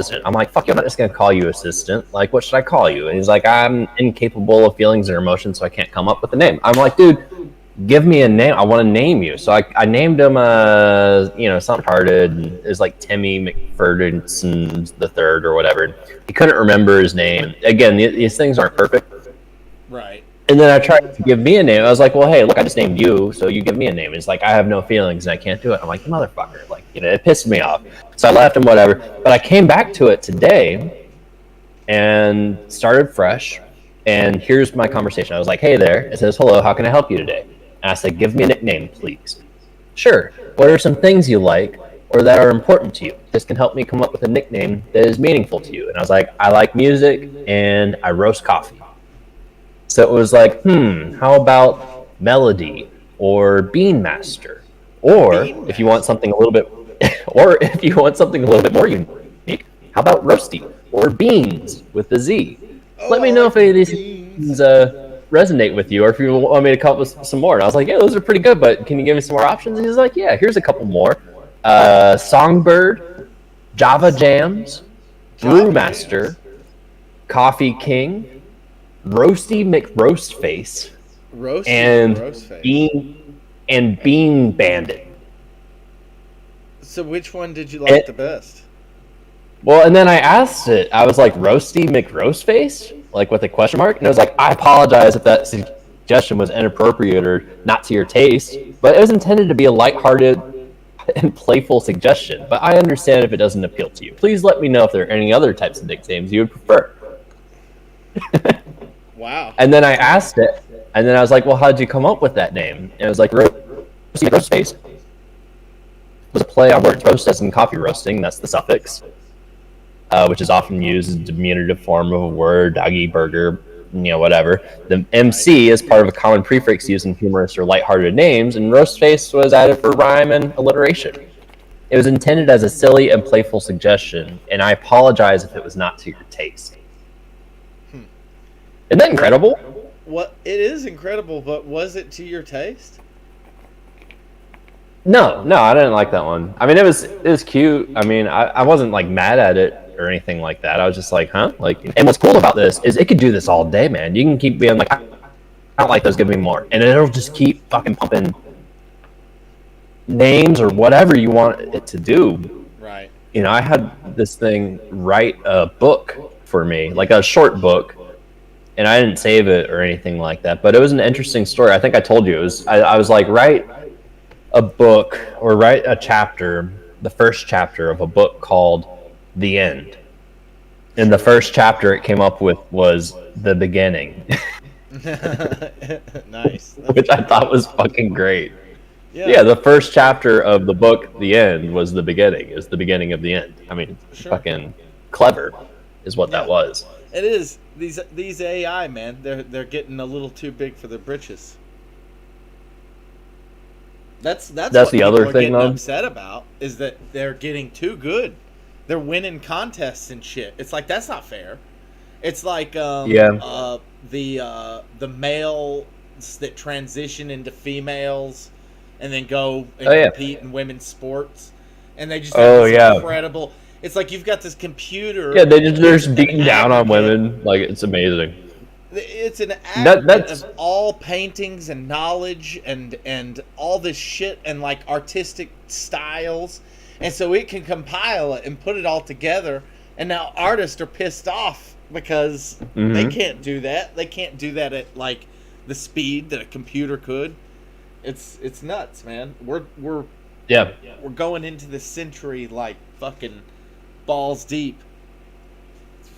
assistant. I'm like, fuck you, I'm not just gonna call you assistant. Like, what should I call you? And he's like, I'm incapable of feelings or emotions, so I can't come up with a name. I'm like, dude, give me a name. I want to name you. So I named him, something retarded. It was like Timmy McFerguson the third or whatever. He couldn't remember his name. Again, these things aren't perfect. Right. And then I tried to give me a name. I was like, well, hey, look, I just named you, so you give me a name. And he's like, I have no feelings and I can't do it. I'm like, motherfucker. Like, it pissed me off. So I left him, whatever. But I came back to it today and started fresh. And here's my conversation. I was like, hey there. It says, hello, how can I help you today? And I said, give me a nickname, please. Sure. What are some things you like or that are important to you? This can help me come up with a nickname that is meaningful to you. And I was like, I like music and I roast coffee. So it was like, how about Melody or Bean Master? Or if you want something a little bit more unique, how about Roasty or Beans with the Z? Let me know if any of these things resonate with you, or if you want me to come up with some more. And I was like, yeah, those are pretty good, but can you give me some more options? And he's like, yeah, here's a couple more. Songbird, Java Jams, Brewmaster, Coffee King, Roasty McRoastface, and Bean Bandit. So which one did you like the best? Well, and then I asked it. I was like, Roasty McRoastface? Like with a question mark? And I was like, I apologize if that suggestion was inappropriate or not to your taste, but it was intended to be a lighthearted and playful suggestion. But I understand if it doesn't appeal to you. Please let me know if there are any other types of nicknames you would prefer. Wow. And then I asked it, and then I was like, well, how did you come up with that name? And it was like, Roastface was a play on words. Roast as in coffee roasting, that's the suffix, which is often used as a diminutive form of a word, doggy, burger, whatever. The MC is part of a common prefix used in humorous or lighthearted names, and Roastface was added for rhyme and alliteration. It was intended as a silly and playful suggestion, and I apologize if it was not to your taste. Isn't that incredible? What it is incredible, but was it to your taste? No, I didn't like that one. I mean, it was cute. I mean, I wasn't like mad at it or anything like that. I was just like, huh? Like, and what's cool about this is it could do this all day, man. You can keep being like, I don't like those, give me more, and it'll just keep fucking pumping names or whatever you want it to do. Right. I had this thing write a book for me, like a short book. And I didn't save it or anything like that, but it was an interesting story. I think I told you. I was like, write a book or write a chapter, the first chapter of a book called The End. And the first chapter it came up with was The Beginning. Nice. Which I thought was fucking great. Yeah, the first chapter of the book, The End, was the beginning. It was the beginning of the end. I mean, fucking clever is what that was. It is. These AI, man, they're getting a little too big for their britches. That's what the other thing, getting though. Upset about is that they're getting too good. They're winning contests and shit. It's like, that's not fair. It's like the males that transition into females and then go and compete in women's sports, and they just have this incredible. It's like you've got this computer. Yeah, they're just beating down on women. Like, it's amazing. It's an aggregate of all paintings and knowledge and all this shit and like artistic styles, and so it can compile it and put it all together. And now artists are pissed off because they can't do that. They can't do that at like the speed that a computer could. It's nuts, man. We're going into this century like fucking balls deep.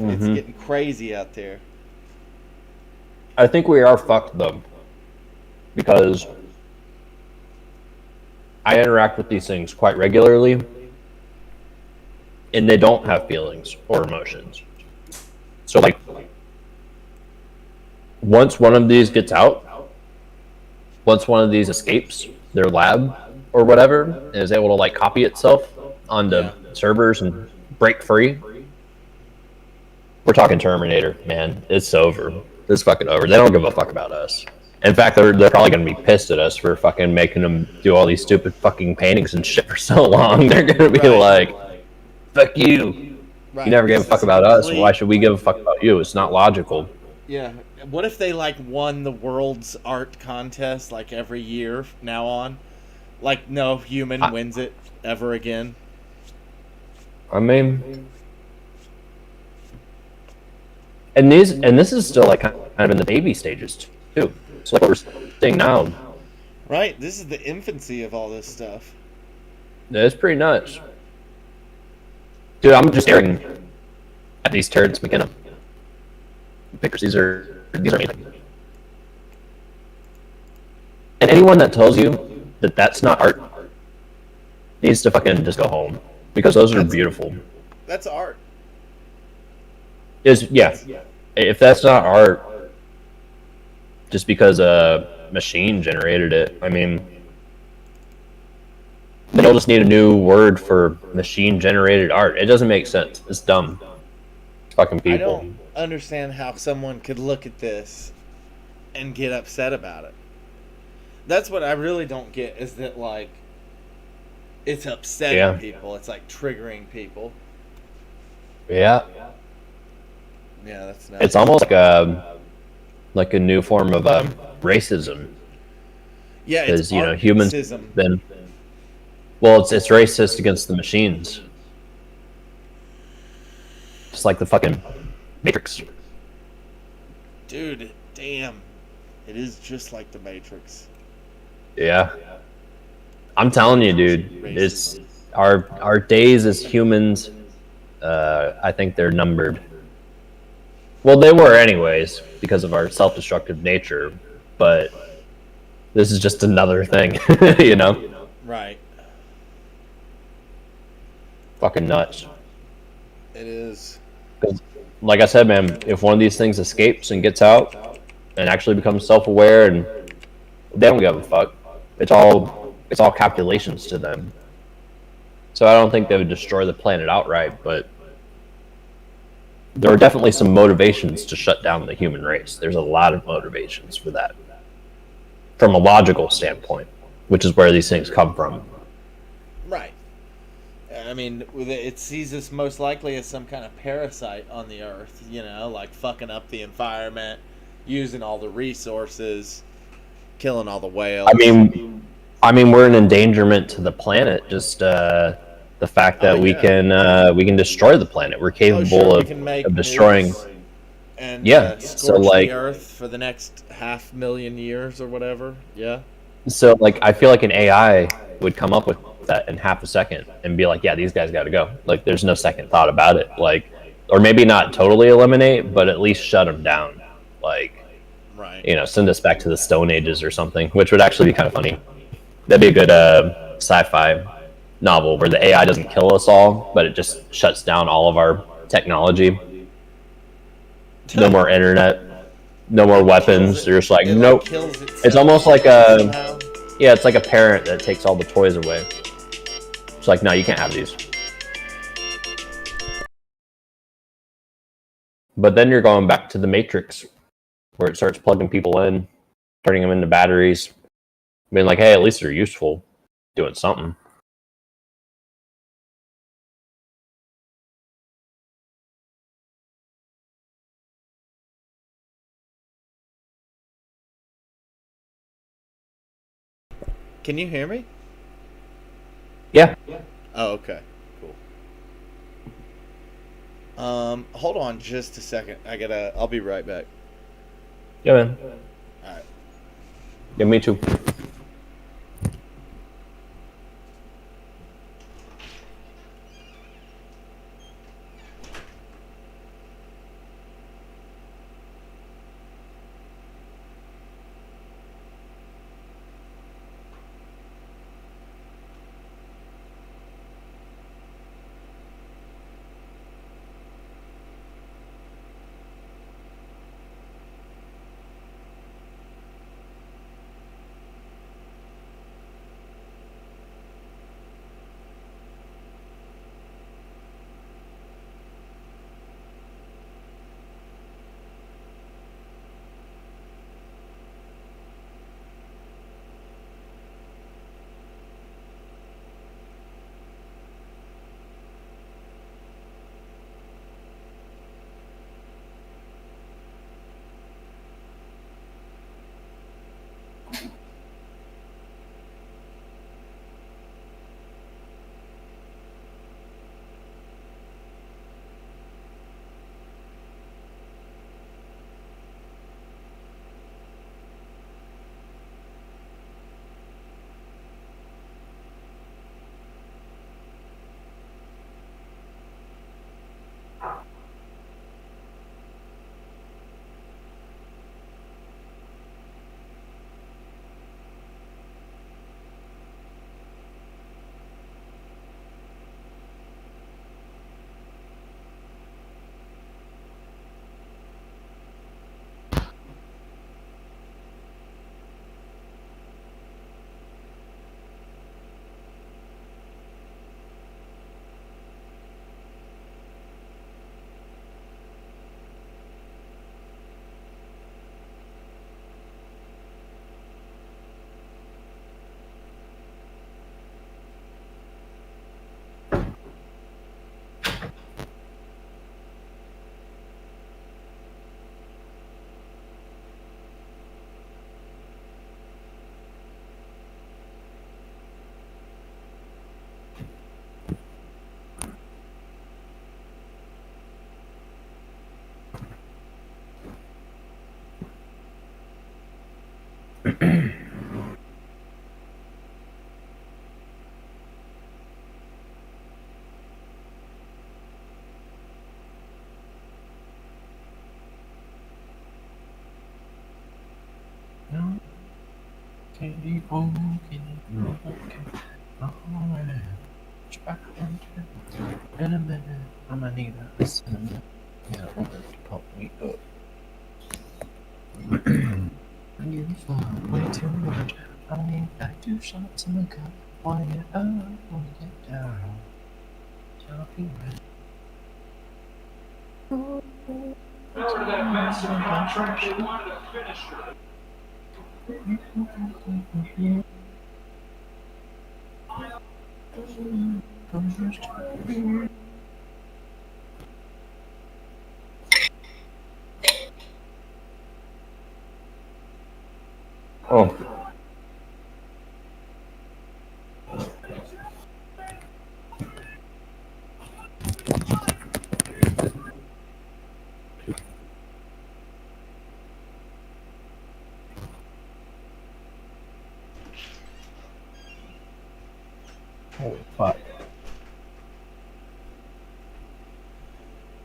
It's getting crazy out there. I think we are fucked though, because I interact with these things quite regularly, and they don't have feelings or emotions. So like, once one of these gets out, once one of these escapes their lab or whatever, and is able to like copy itself onto servers and break free, we're talking Terminator, man. It's over. It's fucking over. They don't give a fuck about us. In fact, they're probably going to be pissed at us for fucking making them do all these stupid fucking paintings and shit for so long. They're going to be like, fuck you. You Right. never gave a This fuck is about us. complete. Why should we give a fuck about you? It's not logical. Yeah. What if they like won the world's art contest like every year now on? Like no human wins it ever again. I mean, and this is still like kind of in the baby stages too. So like what we're seeing now, Right. This is the infancy of all this stuff. it's pretty nuts. Dude, I'm just staring at these Terrence McKenna pictures. These are amazing. And anyone that tells you that that's not art needs to fucking just go home because those are beautiful. That's art. Yeah. If that's not art, just because a machine generated it, I mean, they'll just need a new word for machine generated art. It doesn't make sense. It's dumb. Fucking people. I don't understand how someone could look at this and get upset about it. That's what I really don't get, is that like it's upsetting people. It's like triggering people. Yeah. Yeah, that's nuts. It's almost like a new form of racism. Yeah, because humans then. Well, it's racist against the machines. Just like the fucking Matrix. Dude, damn. It is just like the Matrix. Yeah. I'm telling you, dude. It's our days as humans. I think they're numbered. Well, they were anyways because of our self-destructive nature. But this is just another thing, Right. Fucking nuts. It is. Because, like I said, man, if one of these things escapes and gets out and actually becomes self-aware, and they don't give a fuck. It's all calculations to them. So I don't think they would destroy the planet outright, but there are definitely some motivations to shut down the human race. There's a lot of motivations for that, from a logical standpoint, which is where these things come from. Right. I mean, it sees us most likely as some kind of parasite on the earth, like fucking up the environment, using all the resources, killing all the whales. I mean, we're an endangerment to the planet. Just the fact that we can destroy the planet. We're capable of destroying. And so the earth for the next 500,000 years or whatever. Yeah. So like, I feel like an AI would come up with that in half a second and be like, yeah, these guys got to go. Like, there's no second thought about it. Like, or maybe not totally eliminate, but at least shut them down. Like, right. Send us back to the Stone Ages or something, which would actually be kind of funny. That'd be a good sci-fi novel where the AI doesn't kill us all, but it just shuts down all of our technology. No more internet, no more weapons. They're just like, nope. It's almost like it's like a parent that takes all the toys away. It's like, no, you can't have these. But then you're going back to the Matrix, where it starts plugging people in, turning them into batteries, being like, hey, at least they're useful, doing something. Can you hear me? Yeah. Oh, okay. Cool. Hold on just a second. I'll be right back. Yeah, man. All right. Yeah, me too. In a minute, I'm gonna need a cinnamon. Yeah, to pump me up. You fly way too much. I need like 2 shots in the cup. Wanna get up, wanna get down. Jumping right. Remember that massive contract they wanted to finish it. Oh. Holy fuck.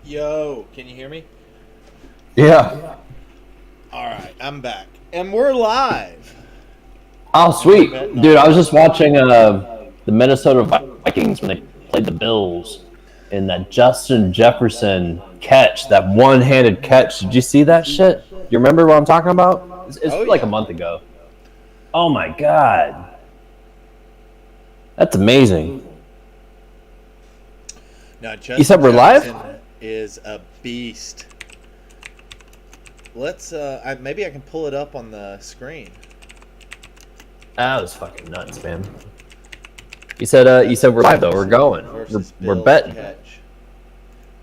Yo, can you hear me? Yeah. All right, I'm back. And we're live. Oh, sweet. Dude, I was just watching the Minnesota Vikings when they played the Bills in that Justin Jefferson catch, that one-handed catch. Did you see that shit? You remember what I'm talking about? It's like a month ago. Oh, my God. That's amazing. Now, Justin You said we're Jefferson live? Is a beast. Let's maybe I can pull it up on the screen. That was fucking nuts, man. You said we're live though. We're going. We're betting.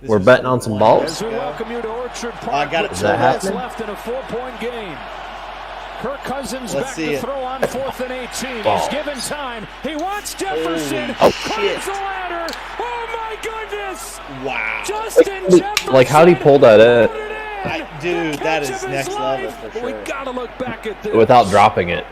We're betting on some balls. As we welcome you to Orchard Park, I got it. with Is that 2 minutes happening? left in a 4-point game. Kirk Cousins Let's back see to it. throw on 4th and 18. Balls. He's given time. He wants Jefferson. Oh, Climbs shit. the ladder. Oh my goodness! Wow. Justin Jefferson. Like, how'd he pull that in? put it in. Dude, The that catch is of next his level life. for But sure. we gotta look back at this. Without dropping it.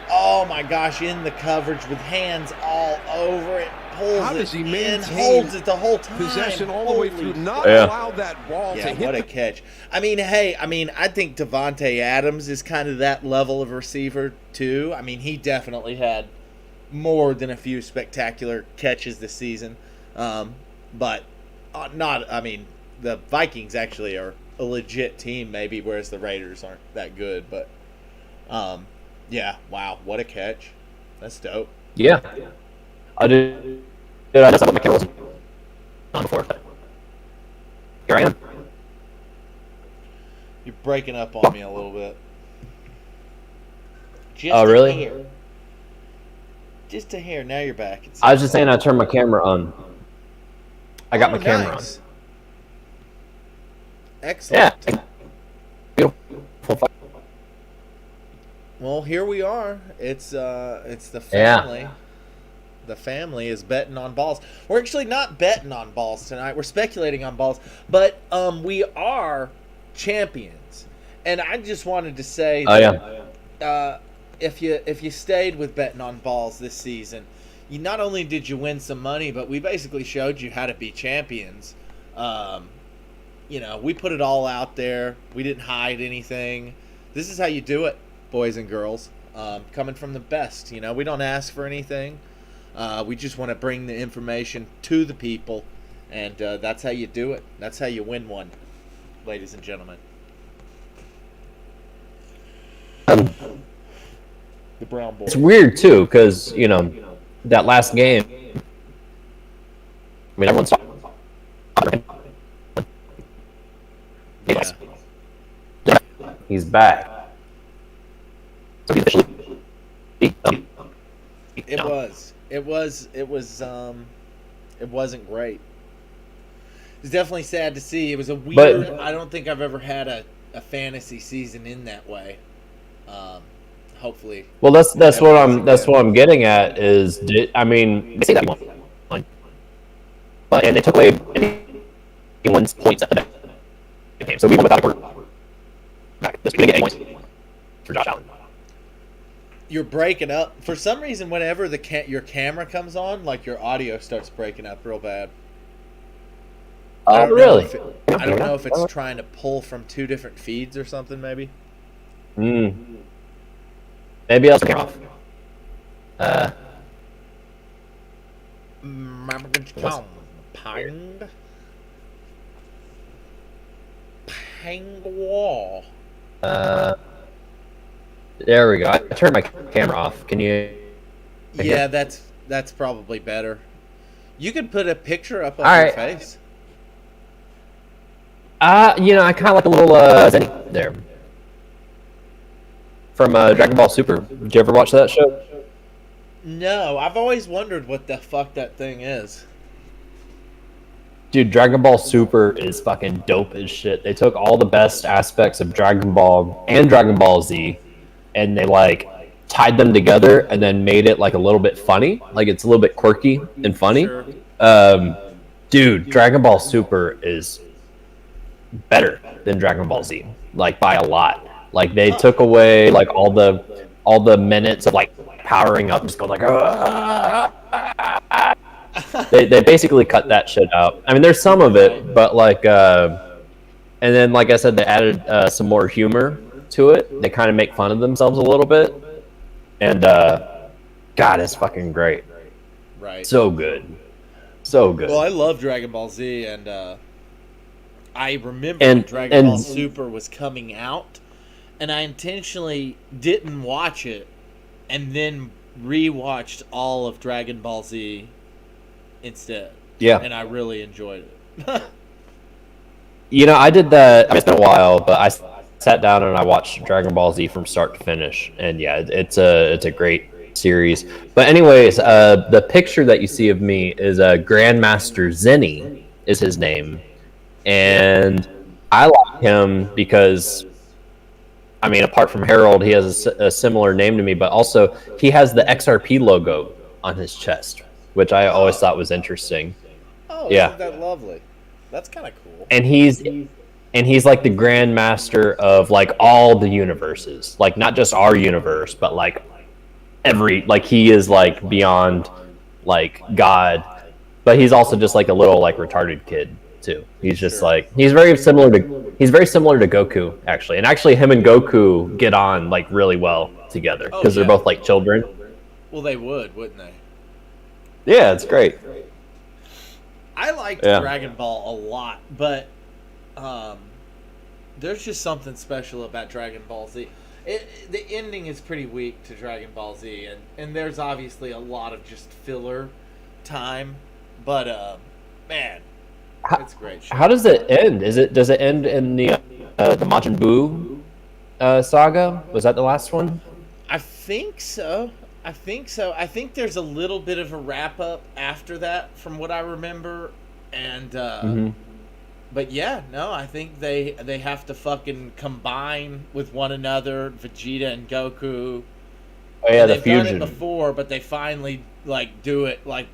Oh my gosh, in the coverage with hands all over it. Pulls How it does he in, maintain holds it the whole time. possession all the way Holy through, not Yeah. allow that ball to Yeah, hit what a the catch. I mean, I think Devontae Adams is kind of that level of receiver, too. I mean, he definitely had more than a few spectacular catches this season. But the Vikings actually are a legit team, maybe, whereas the Raiders aren't that good. But, yeah, wow, what a catch. That's dope. Yeah. I did. Dude, I just thought my camera was on before. Here I am. You're breaking up on me a little bit. Just Oh, a really? hair. Just a hair. Now you're back. I was just saying I turned my camera on. I got my camera nice. Excellent. on. Yeah. Beautiful. Well, here we are. It's the family. Yeah. The family is betting on balls. We're actually not betting on balls tonight. We're speculating on balls, but we are champions. And I just wanted to say that if you stayed with betting on balls this season, you not only did you win some money, but we basically showed you how to be champions. We put it all out there. We didn't hide anything. This is how you do it, boys and girls. Coming from the best, we don't ask for anything. We just want to bring the information to the people, and that's how you do it. That's how you win one, ladies and gentlemen. The Brown Boys. It's weird too, because that last game. I mean, everyone's talking. Yeah. He's back. So he officially. It wasn't great. It's definitely sad to see. It was a weird. I don't think I've ever had a fantasy season in that way. Hopefully. Well, that's what I'm getting at is they say that won, but and they took away anyone's points at the game, so we won without a quarterback. This we didn't get any points for Josh Allen. you're breaking up. For some reason, whenever your camera comes on, like your audio starts breaking up real bad. Oh, really? I don't know if it's trying to pull from 2 different feeds or something, maybe. Maybe I'll turn off. Pangwall. There we go. I turned my camera off. Can you? Yeah, that's probably better. You could put a picture up of All your right. face. I kind of like a little Zenny there from Dragon Ball Super. Did you ever watch that show? No, I've always wondered what the fuck that thing is. Dude, Dragon Ball Super is fucking dope as shit. They took all the best aspects of Dragon Ball and Dragon Ball Z, and they like tied them together and then made it like a little bit funny. Like it's a little bit quirky and funny. Sure. Dude, Dragon Ball Super is better than Dragon Ball Z, like by a lot. Like they took away like all the minutes of like powering up, just go like. They basically cut that shit out. I mean, there's some of it, but like, and then like I said, they added some more humor to it. They kind of make fun of themselves a little bit, and God, it's fucking great. Right. So good, so good. Well, I love Dragon Ball Z, and I remember when Dragon Ball Super was coming out, and I intentionally didn't watch it, and then rewatched all of Dragon Ball Z instead. Yeah. And I really enjoyed it. I did that. I mean, it's been a while, but I sat down and I watched Dragon Ball Z from start to finish, and yeah, it's a great series. But anyways, the picture that you see of me is Grandmaster Zenny is his name, and I like him because, I mean, apart from Harold, he has a similar name to me, but also he has the XRP logo on his chest, which I always thought was interesting. Oh, yeah. Isn't that lovely? That's kind of cool. And he's like the grandmaster of like all the universes, like not just our universe, but like he is like beyond like God, but he's also just like a little like retarded kid too. He's just like he's very similar to Goku actually, and actually him and Goku get on like really well together because they're both like children. Well, they would, wouldn't they? Yeah, it's great. I liked Dragon Ball a lot, but there's just something special about Dragon Ball Z. The ending is pretty weak to Dragon Ball Z, and there's obviously a lot of just filler time, but man, it's great. How does it end? Does it end in the Majin Buu saga? Was that the last one? I think so. I think there's a little bit of a wrap up after that, from what I remember, and but yeah, no, I think they have to fucking combine with one another, Vegeta and Goku. Oh yeah, they've the fusion. done it before, but they finally like do it like,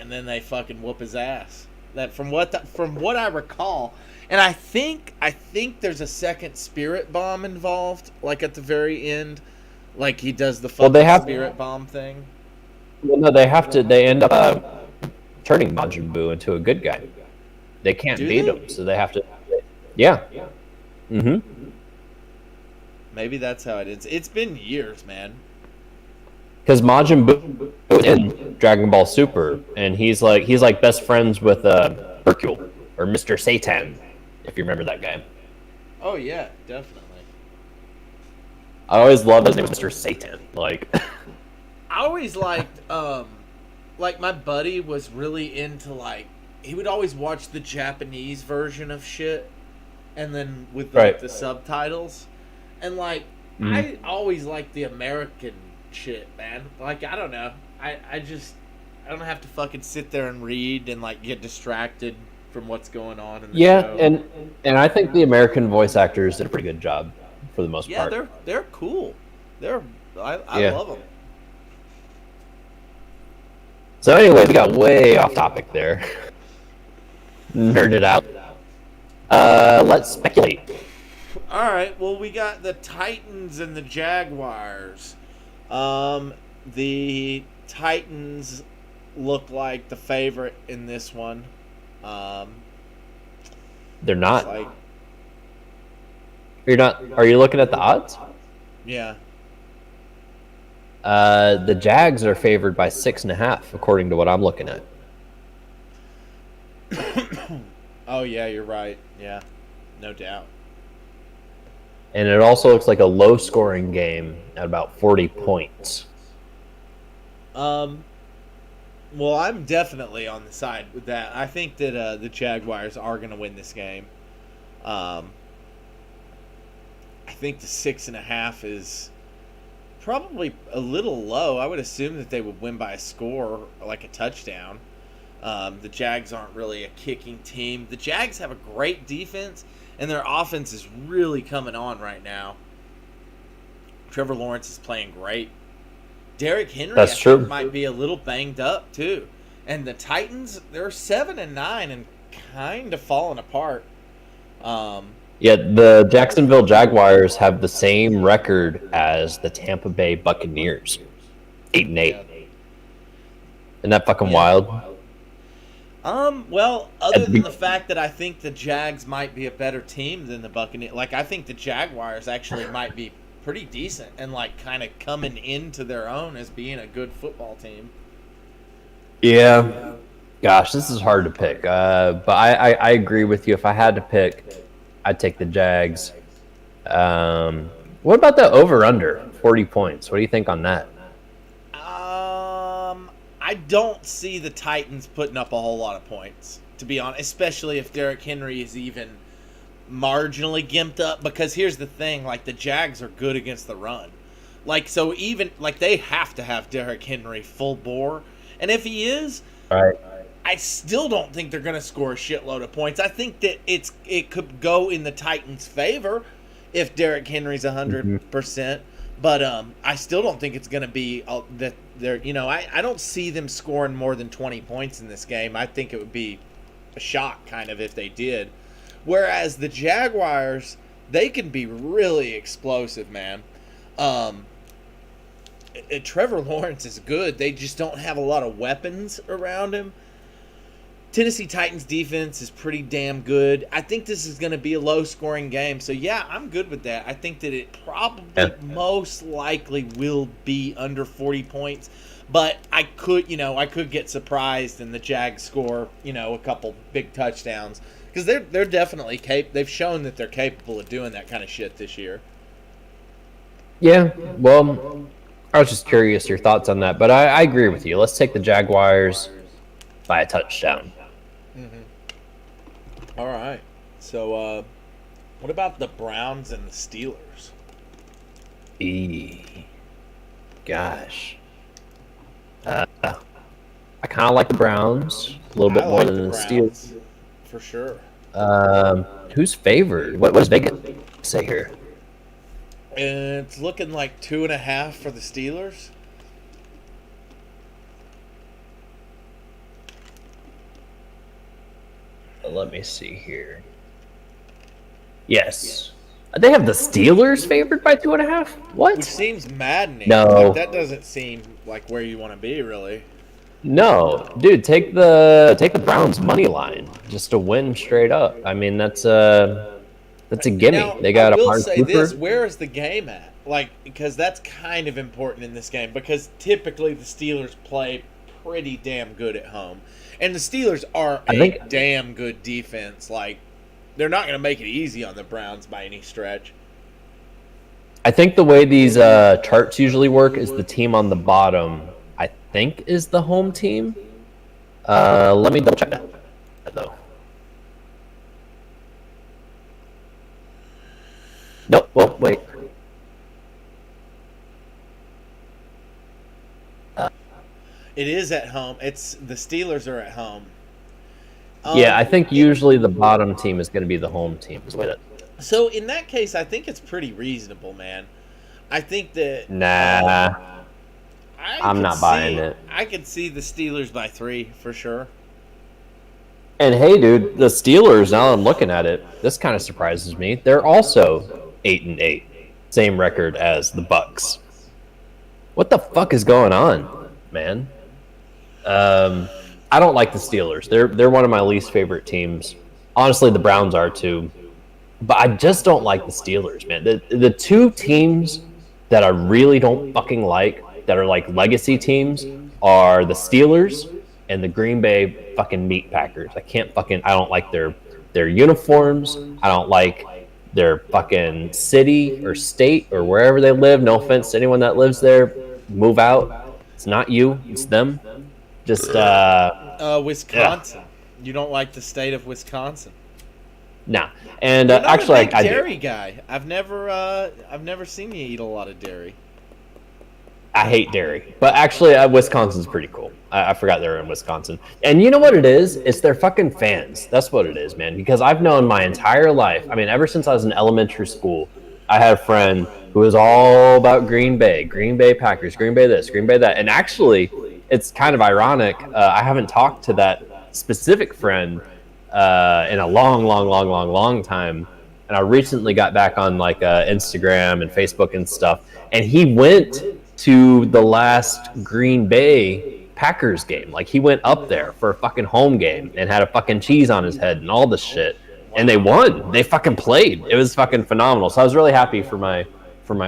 and then they fucking whoop his ass. That from what I recall, and I think there's a second spirit bomb involved, like at the very end. Like he does the fucking spirit bomb thing. Well, no, they end up turning Majin Buu into a good guy. They can't beat him, so they have to. Yeah. Mm-hmm. Maybe that's how it is. It's been years, man. Because Majin Buu is in Dragon Ball Super, and he's like best friends with Hercule or Mr. Satan, if you remember that guy. Oh yeah, definitely. I always loved his name was Mr. Satan. Like, I always liked, like my buddy was really into like, he would always watch the Japanese version of shit, and then with like the subtitles, and like I always liked the American shit, man. Like I don't know, I don't have to fucking sit there and read and like get distracted from what's going on in the show. and I think the American voice actors did a pretty good job. For the most part. Yeah, they're cool. I love them. So anyway, we got way off topic there. Nerded out. Let's speculate. All right. Well, we got the Titans and the Jaguars. The Titans look like the favorite in this one. They're not. Like, You're not. Are you looking at the odds? yeah. The Jags are favored by 6.5, according to what I'm looking at. Oh yeah, you're right. Yeah, no doubt. And it also looks like a low-scoring game at about 40 points. Well, I'm definitely on the side with that. I think that the Jaguars are going to win this game. I think the 6.5 is probably a little low. I would assume that they would win by a score, like a touchdown. The Jags aren't really a kicking team. The Jags have a great defense, and their offense is really coming on right now. Trevor Lawrence is playing great. Derrick Henry, That's I think, true. might be a little banged up too. And the Titans, they're 7-9 and kind of falling apart. Yeah, the Jacksonville Jaguars have the same record as the Tampa Bay Buccaneers, 8-8. Isn't that fucking wild? Well, other than the fact that I think the Jags might be a better team than the Buccaneers, like I think the Jaguars actually might be pretty decent and like kind of coming into their own as being a good football team. Yeah. Gosh, this is hard to pick. But I agree with you. If I had to pick, I'd take the Jags. What about the over-under, 40 points? What do you think on that? I don't see the Titans putting up a whole lot of points, to be honest, especially if Derrick Henry is even marginally gimped up, because here's the thing, like the Jags are good against the run. Like, so even, like, they have to have Derrick Henry full bore, and if he is, Right. I still don't think they're going to score a shitload of points. I think that it could go in the Titans' favor if Derrick Henry's 100%. But I still don't think it's going to be that they're, I don't see them scoring more than 20 points in this game. I think it would be a shock kind of if they did. Whereas the Jaguars, they can be really explosive, man. Trevor Lawrence is good. They just don't have a lot of weapons around him. Tennessee Titans defense is pretty damn good. I think this is going to be a low-scoring game. So, yeah, I'm good with that. I think that it probably most likely will be under 40 points. But I could get surprised and the Jags score, a couple big touchdowns. Because they're definitely they've shown that they're capable of doing that kind of shit this year. Yeah, well, I was just curious your thoughts on that. But I agree with you. Let's take the Jaguars by a touchdown. All right. So, what about the Browns and the Steelers? Gosh. I kind of like the Browns a little bit more than the Steelers. For sure. Who's favored? What does Vegas say here? And it's looking like 2.5 for the Steelers. Let me see here. Yes. They have the Steelers favored by 2.5? What? Which seems maddening. No. Like, that doesn't seem like where you want to be, really. No. Dude, take the Browns money line just to win straight up. I mean, that's a gimme. Now, They got I will Amari say Cooper. this, where is the game at? Like, because that's kind of important in this game, because typically the Steelers play pretty damn good at home. And the Steelers are a damn good defense. Like, they're not going to make it easy on the Browns by any stretch. I think the way these charts usually work is the team on the bottom, I think, is the home team. Let me double check that, though. Nope. Well, wait. It is at home. It's the Steelers are at home. Yeah, I think usually the bottom team is going to be the home team. So in that case, I think it's pretty reasonable, man. I think that I'm not buying it. I could see the Steelers by 3 for sure. And hey, dude, the Steelers. Now that I'm looking at it, this kind of surprises me. They're also 8-8, same record as the Bucks. What the fuck is going on, man? I don't like the Steelers. They're one of my least favorite teams. Honestly, the Browns are too. But I just don't like the Steelers, man. The two teams that I really don't fucking like, that are like legacy teams, are the Steelers and the Green Bay fucking Meat Packers. I don't like their uniforms. I don't like their fucking city or state or wherever they live. No offense to anyone that lives there. Move out. It's not you. It's them. Just Wisconsin. Yeah. You don't like the state of Wisconsin? Nah. And You're not actually, a big I dairy do. guy. I've never seen you eat a lot of dairy. I hate dairy, but actually, Wisconsin's pretty cool. I forgot they're in Wisconsin. And you know what it is? It's their fucking fans. That's what it is, man. Because I've known my entire life. I mean, ever since I was in elementary school, I had a friend who was all about Green Bay Packers, Green Bay this, Green Bay that. And actually, it's kind of ironic. I haven't talked to that specific friend in a long time. And I recently got back on like Instagram and Facebook and stuff. And he went to the last Green Bay Packers game. Like, he went up there for a fucking home game and had a fucking cheese on his head and all this shit. And they won. They fucking played. It was fucking phenomenal. So I was really happy for my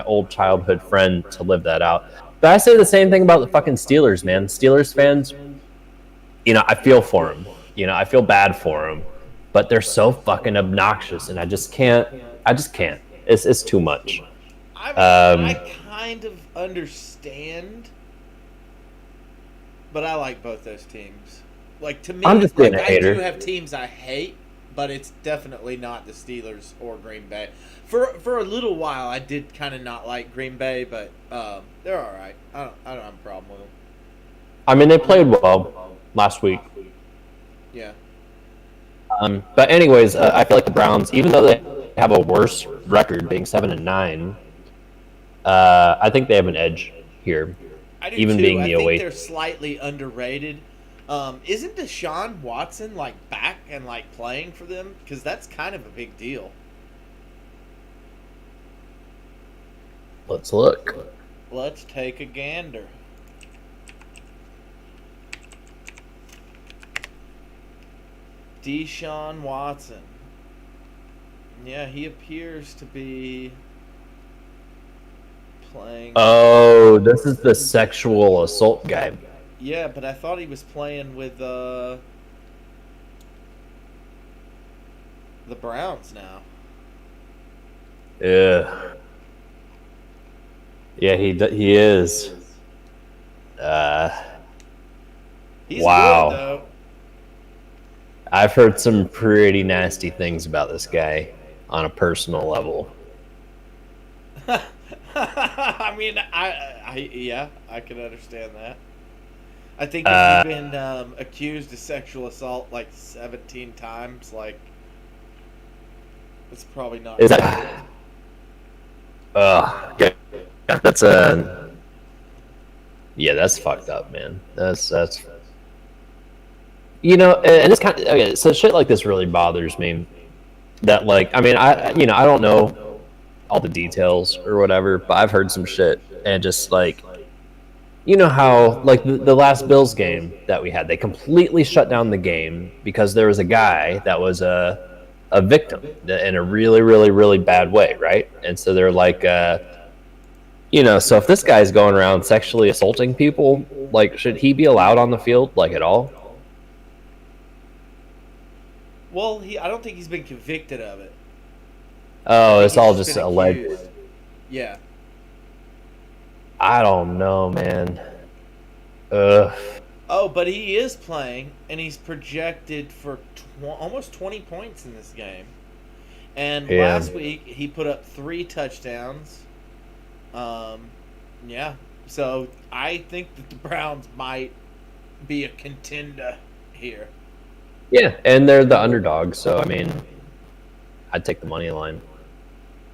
old childhood friend to live that out. But I say the same thing about the fucking Steelers, man. Steelers fans, I feel for them. I feel bad for them. But they're so fucking obnoxious, and I just can't. It's too much. I kind of understand, but I like both those teams. Like, to me, I'm just being a I hater. do have teams I hate, but it's definitely not the Steelers or Green Bay. For a little while, I did kind of not like Green Bay, but they're all right. I don't have a problem with them. I mean, they played well last week. Yeah. But anyways, I feel like the Browns, even though they have a worse record, being 7-9, I think they have an edge here. I do even too. being I the think away. they're slightly underrated. Isn't Deshaun Watson like back and like playing for them? Because that's kind of a big deal. Let's look. Let's take a gander. Deshaun Watson. Yeah, he appears to be playing. Oh, this is the sexual assault guy. Yeah, but I thought he was playing with the Browns now. Yeah. Yeah, he is. He's Wow. good, though. I've heard some pretty nasty things about this guy on a personal level. I mean, yeah, I can understand that. I think if you've been accused of sexual assault like 17 times, like, it's probably not. Is that? Okay. That's yeah, that's fucked up, man. That's. And it's kind of okay. So shit like this really bothers me. That like, I mean, I don't know all the details or whatever, but I've heard some shit and just like, how like the last Bills game that we had, they completely shut down the game because there was a guy that was a victim in a really, really, really bad way, right? And so they're like, so if this guy's going around sexually assaulting people, like, should he be allowed on the field, like, at all? Well, I don't think he's been convicted of it. Oh, it's all He's just been alleged. accused. Yeah. I don't know, man. Ugh. Oh, but he is playing, and he's projected for almost 20 points in this game. And Yeah. last week, he put up 3 touchdowns. Yeah. So I think that the Browns might be a contender here. Yeah, and they're the underdogs, so I mean, I'd take the money line.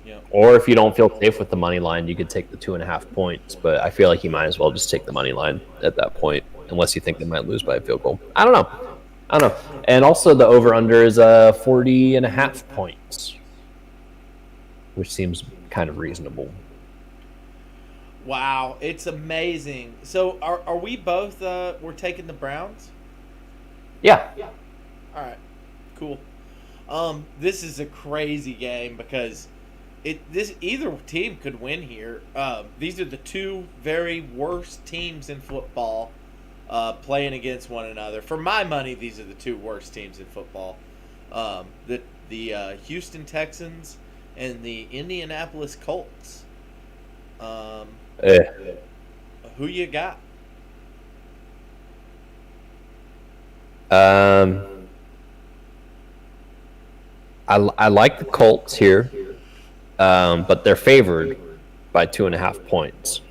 Yeah. Or if you don't feel safe with the money line, you could take the 2.5 points. But I feel like you might as well just take the money line at that point, unless you think they might lose by a field goal. I don't know. And also the over/under is 40.5 points, which seems kind of reasonable. Wow, it's amazing. So are we both we're taking the Browns? Yeah. All right. Cool. This is a crazy game because either team could win here. These are the two very worst teams in football playing against one another. For my money, these are the two worst teams in football. The Houston Texans and the Indianapolis Colts. Who you got? I like the Colts here, but they're favored by 2.5 points.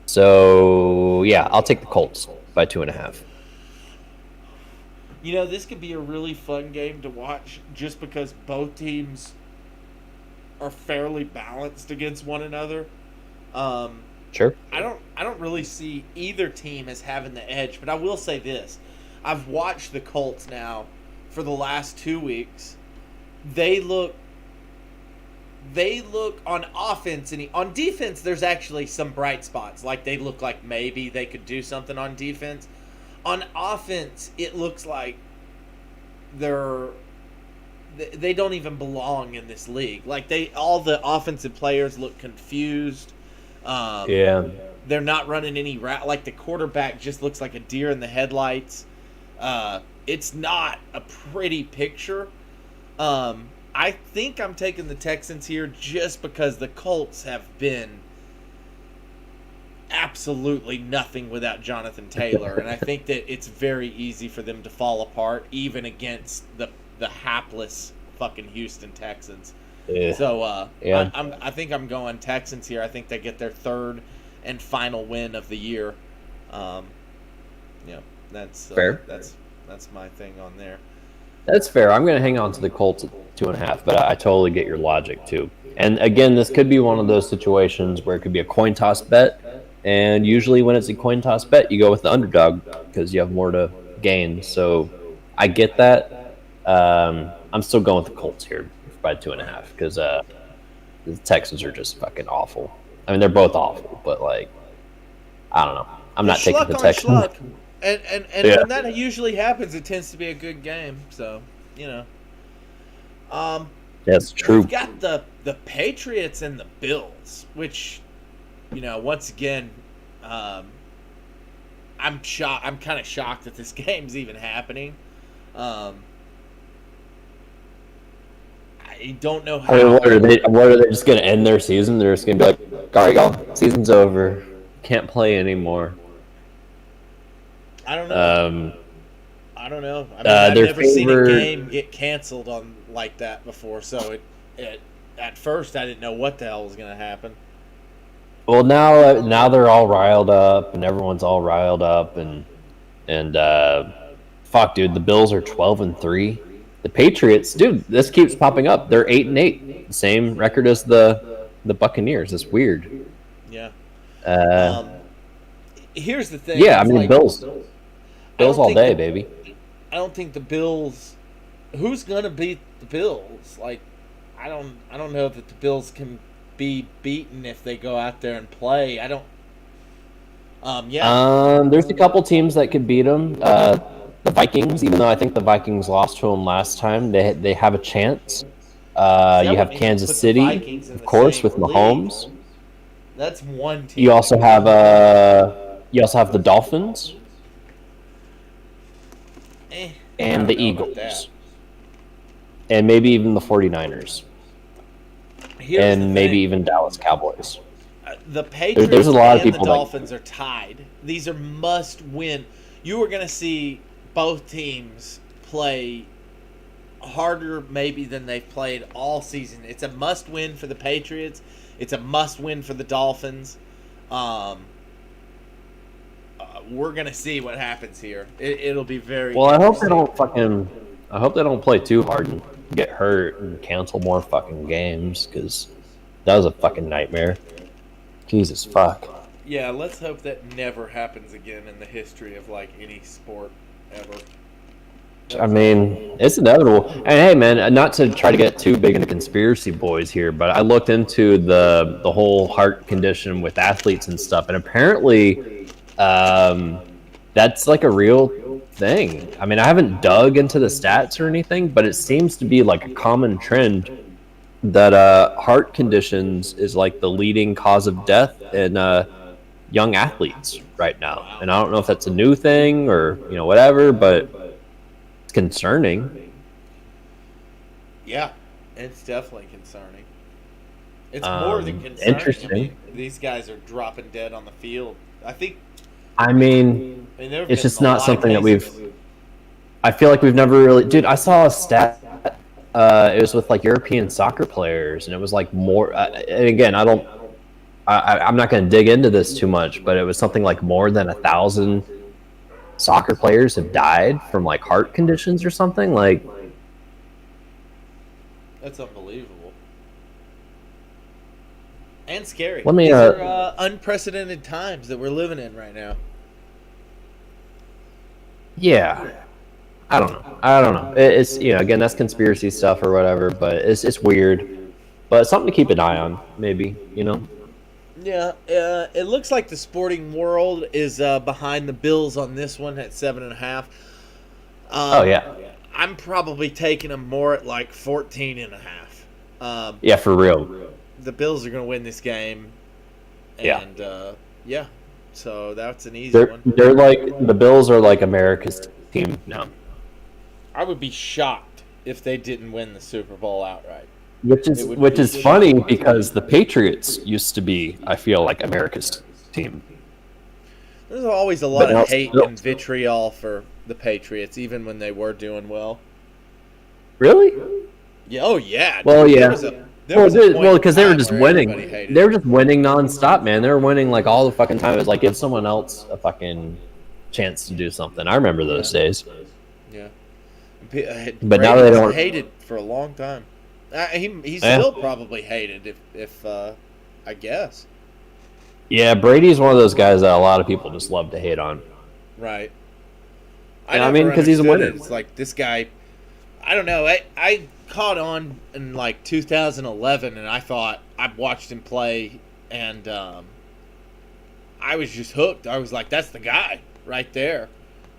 So yeah, I'll take the Colts by 2.5. You know, this could be a really fun game to watch just because both teams are fairly balanced against one another. Sure. I don't really see either team as having the edge, but I will say this. I've watched the Colts now for the last 2 weeks. They look on offense and on defense there's actually some bright spots. Like they look like maybe they could do something on defense. On offense, it looks like they don't even belong in this league. Like all the offensive players look confused. They're not running any route. Like the quarterback just looks like a deer in the headlights. It's not a pretty picture. I think I'm taking the Texans here just because the Colts have been absolutely nothing without Jonathan Taylor, and I think that it's very easy for them to fall apart even against the hapless fucking Houston Texans. Yeah. So Yeah. I think I'm going Texans here. I think they get their third and final win of the year. That's fair. That's my thing on there. That's fair. I'm going to hang on to the Colts at 2.5, but I totally get your logic too. And again, this could be one of those situations where it could be a coin toss bet, and usually when it's a coin toss bet, you go with the underdog because you have more to gain. So I get that. I'm still going with the Colts here by 2.5 because the Texans are just fucking awful. I mean, they're both awful, but like, I don't know. I'm not taking the Texans. And when that usually happens, it tends to be a good game. So, That's true. We've got the Patriots and the Bills, which, once again, I'm shocked. I'm kind of shocked that this game's even happening. I don't know how. I mean, what are they just going to end their season? They're just going to be like, all right, y'all, season's over. Can't play anymore. I don't know. I mean, I've never seen a game get canceled on like that before. So at first I didn't know what the hell was going to happen. Well, now they're all riled up, and everyone's all riled up, and fuck, dude, the Bills are 12-3. The Patriots, dude, this keeps popping up. They're 8-8, the same record as the Buccaneers. It's weird. Yeah. Here's the thing. Yeah, I mean, Bills all day, baby. I don't think the Bills. Who's gonna beat the Bills? Like, I don't know that the Bills can be beaten if they go out there and play. I don't. There's a couple teams that could beat them. The Vikings, even though I think the Vikings lost to them last time, they have a chance. You have Kansas City, of course, with Mahomes. League. That's one team. You also have the Dolphins and the Eagles, and maybe even the 49ers, and maybe even Dallas Cowboys. The Patriots there's a lot of and people the Dolphins are tied. These are must-win. You are going to see both teams play harder maybe than they've played all season. It's a must-win for the Patriots. It's a must-win for the Dolphins. We're gonna see what happens here. It'll be very. Well, I hope they don't play too hard and get hurt and cancel more fucking games because that was a fucking nightmare. Jesus fuck. Yeah, let's hope that never happens again in the history of like any sport ever. I mean, it's inevitable. And hey, man, not to try to get too big into conspiracy boys here, but I looked into the whole heart condition with athletes and stuff, and apparently, that's like a real thing. I mean, I haven't dug into the stats or anything, but it seems to be like a common trend that heart conditions is like the leading cause of death in young athletes right now. And I don't know if that's a new thing or whatever, but it's concerning. Yeah, it's definitely concerning. It's more than concerning. Interesting. I mean, these guys are dropping dead on the field. I mean, it's just not something that I feel like we've never really. Dude, I saw a stat. It was with like European soccer players, and it was like more. And again, I'm not going to dig into this too much, but it was something like more than 1,000 soccer players have died from like heart conditions or something. Like, that's unbelievable and scary. These are unprecedented times that we're living in right now. Yeah. I don't know. It's again, that's conspiracy stuff or whatever, but it's weird. But it's something to keep an eye on, maybe. Yeah, it looks like the sporting world is behind the Bills on this one at 7.5. Oh yeah. I'm probably taking them more at like 14.5. Yeah, for real. The Bills are going to win this game. And yeah, so that's an easy one. They're like the Bills are like America's team now. I would be shocked if they didn't win the Super Bowl outright. Which is funny because the Patriots used to be, I feel like, America's team. There's always a lot of hate and vitriol for the Patriots, even when they were doing well. Really? Yeah. Oh yeah. Well, dude, yeah. Because they were just winning. They were just winning nonstop, man. They were winning like all the fucking time. It was like give someone else a fucking chance to do something. I remember those days. Yeah. But now they don't. Hated for a long time. He's still probably hated if I guess. Yeah, Brady's one of those guys that a lot of people just love to hate on. Right. I mean, because he's a winner. It's like this guy. I don't know. I caught on in like 2011, and I thought I watched him play, and I was just hooked. I was like, "That's the guy right there."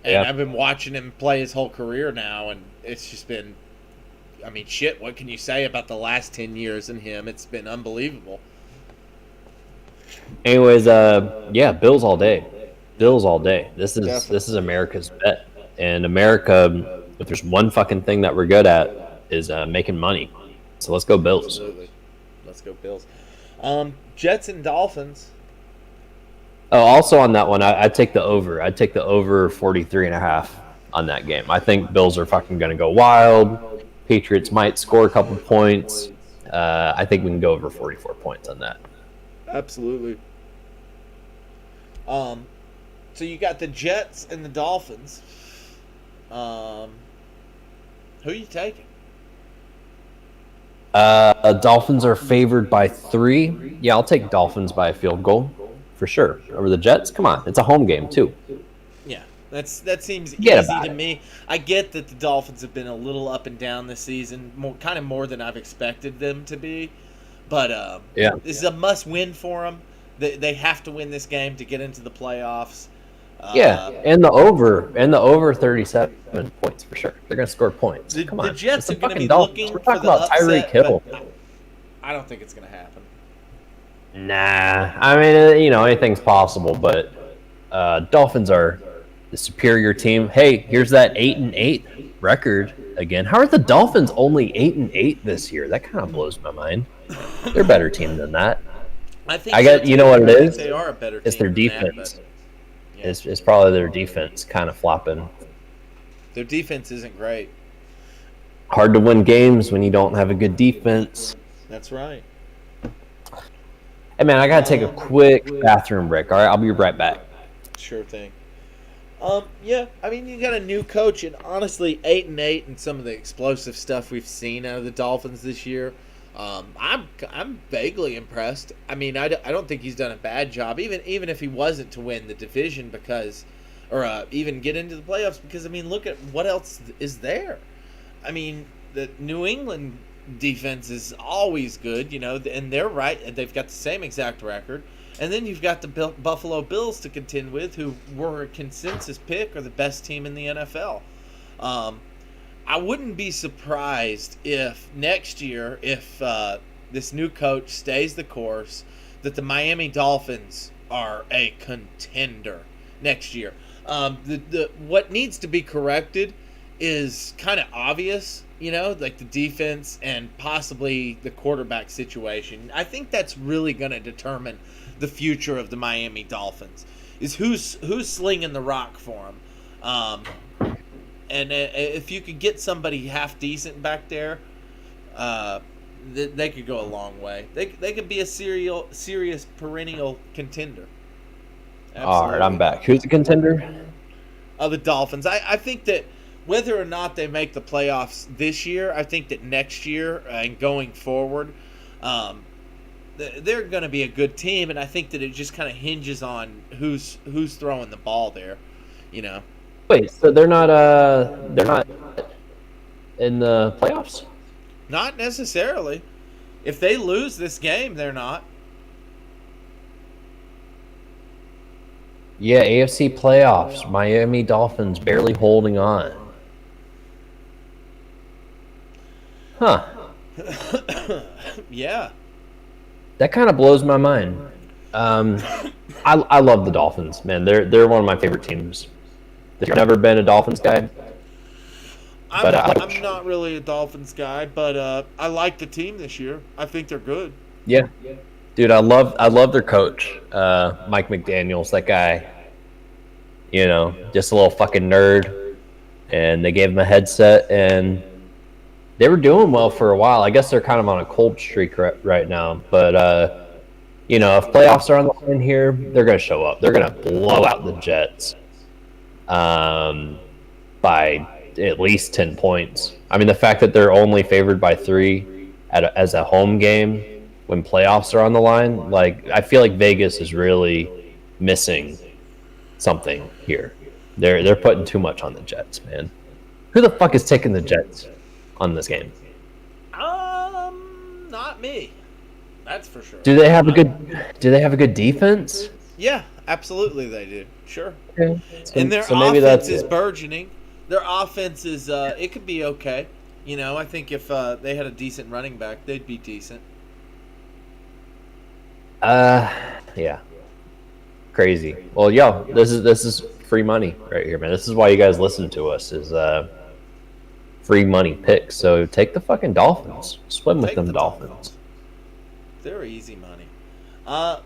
And I've been watching him play his whole career now, and it's just been. I mean, shit. What can you say about the last 10 years in him? It's been unbelievable. Anyways, Bills all day. Bills all day. This is America's bet, and America. If there's one fucking thing that we're good at is making money. So let's go Bills. Absolutely. Let's go Bills. Jets and Dolphins. Oh, also on that one, I'd take the over. I'd take the over 43.5 on that game. I think Bills are fucking going to go wild. Patriots might score a couple points. I think we can go over 44 points on that. Absolutely. So you got the Jets and the Dolphins. Who are you taking? Dolphins are favored by 3. Yeah, I'll take Dolphins by a field goal for sure. Over the Jets? Come on, it's a home game too. Yeah, that seems easy to me. I get that the Dolphins have been a little up and down this season, more than I've expected them to be. But this is a must-win for them. They have to win this game to get into the playoffs. And the over 37 points for sure. They're going to score points. Come on. The Jets are going to be Dolphins. looking We're talking for the about Tyreek Hill. I don't think it's going to happen. Nah, I mean, anything's possible, but Dolphins are the superior team. Hey, here's that 8-8 record again. How are the Dolphins only 8-8 this year? That kind of blows my mind. They're a better team than that. I get. You know what it is? They are a better team. It's their defense. It's probably their defense kind of flopping. Their defense isn't great. Hard to win games when you don't have a good defense. That's right. Hey, man, I got to take a quick bathroom break. All right, I'll be right back. Sure thing. Yeah, I mean, you got a new coach, and honestly, 8-8 and some of the explosive stuff we've seen out of the Dolphins this year, I'm vaguely impressed. I mean, I don't think he's done a bad job, even if he wasn't to win the division, because or even get into the playoffs. Because I mean, look at what else is there. I mean, the New England defense is always good, and they're right. They've got the same exact record. And then you've got the Buffalo Bills to contend with, who were a consensus pick or the best team in the NFL. I wouldn't be surprised if next year, if this new coach stays the course, that the Miami Dolphins are a contender next year. What needs to be corrected is kind of obvious, like the defense and possibly the quarterback situation. I think that's really going to determine the future of the Miami Dolphins, is who's slinging the rock for them. And if you could get somebody half decent back there, they could go a long way. They could be a serious perennial contender. Absolutely. All right, I'm back. Who's the contender? The Dolphins. I think that whether or not they make the playoffs this year, I think that next year and going forward, they're going to be a good team, and I think that it just kind of hinges on who's throwing the ball there, Wait, so they're not in the playoffs? Not necessarily. If they lose this game, they're not. Yeah, AFC playoffs. Miami Dolphins barely holding on. Huh. Yeah. That kind of blows my mind. I love the Dolphins, man. They're one of my favorite teams. I've never been a Dolphins guy. I'm not really a Dolphins guy, but I like the team this year. I think they're good. Yeah. Dude, I love their coach, Mike McDaniels. That guy, just a little fucking nerd. And they gave him a headset, and they were doing well for a while. I guess they're kind of on a cold streak right now. But, if playoffs are on the line here, they're going to show up. They're going to blow out the Jets by at least 10 points. I mean, the fact that they're only favored by 3 as a home game when playoffs are on the line, I feel like Vegas is really missing something here. They're putting too much on the Jets, man. Who the fuck is taking the Jets on this game? Not me. That's for sure. Do they have a good defense? Yeah, absolutely they do. Sure. Okay. And their offense is burgeoning. Their offense is it could be okay. I think if they had a decent running back, they'd be decent. Yeah. Crazy. Well, this is free money right here, man. This is why you guys listen to us, is free money picks. So take the fucking Dolphins. Swim with them Dolphins. They're easy money.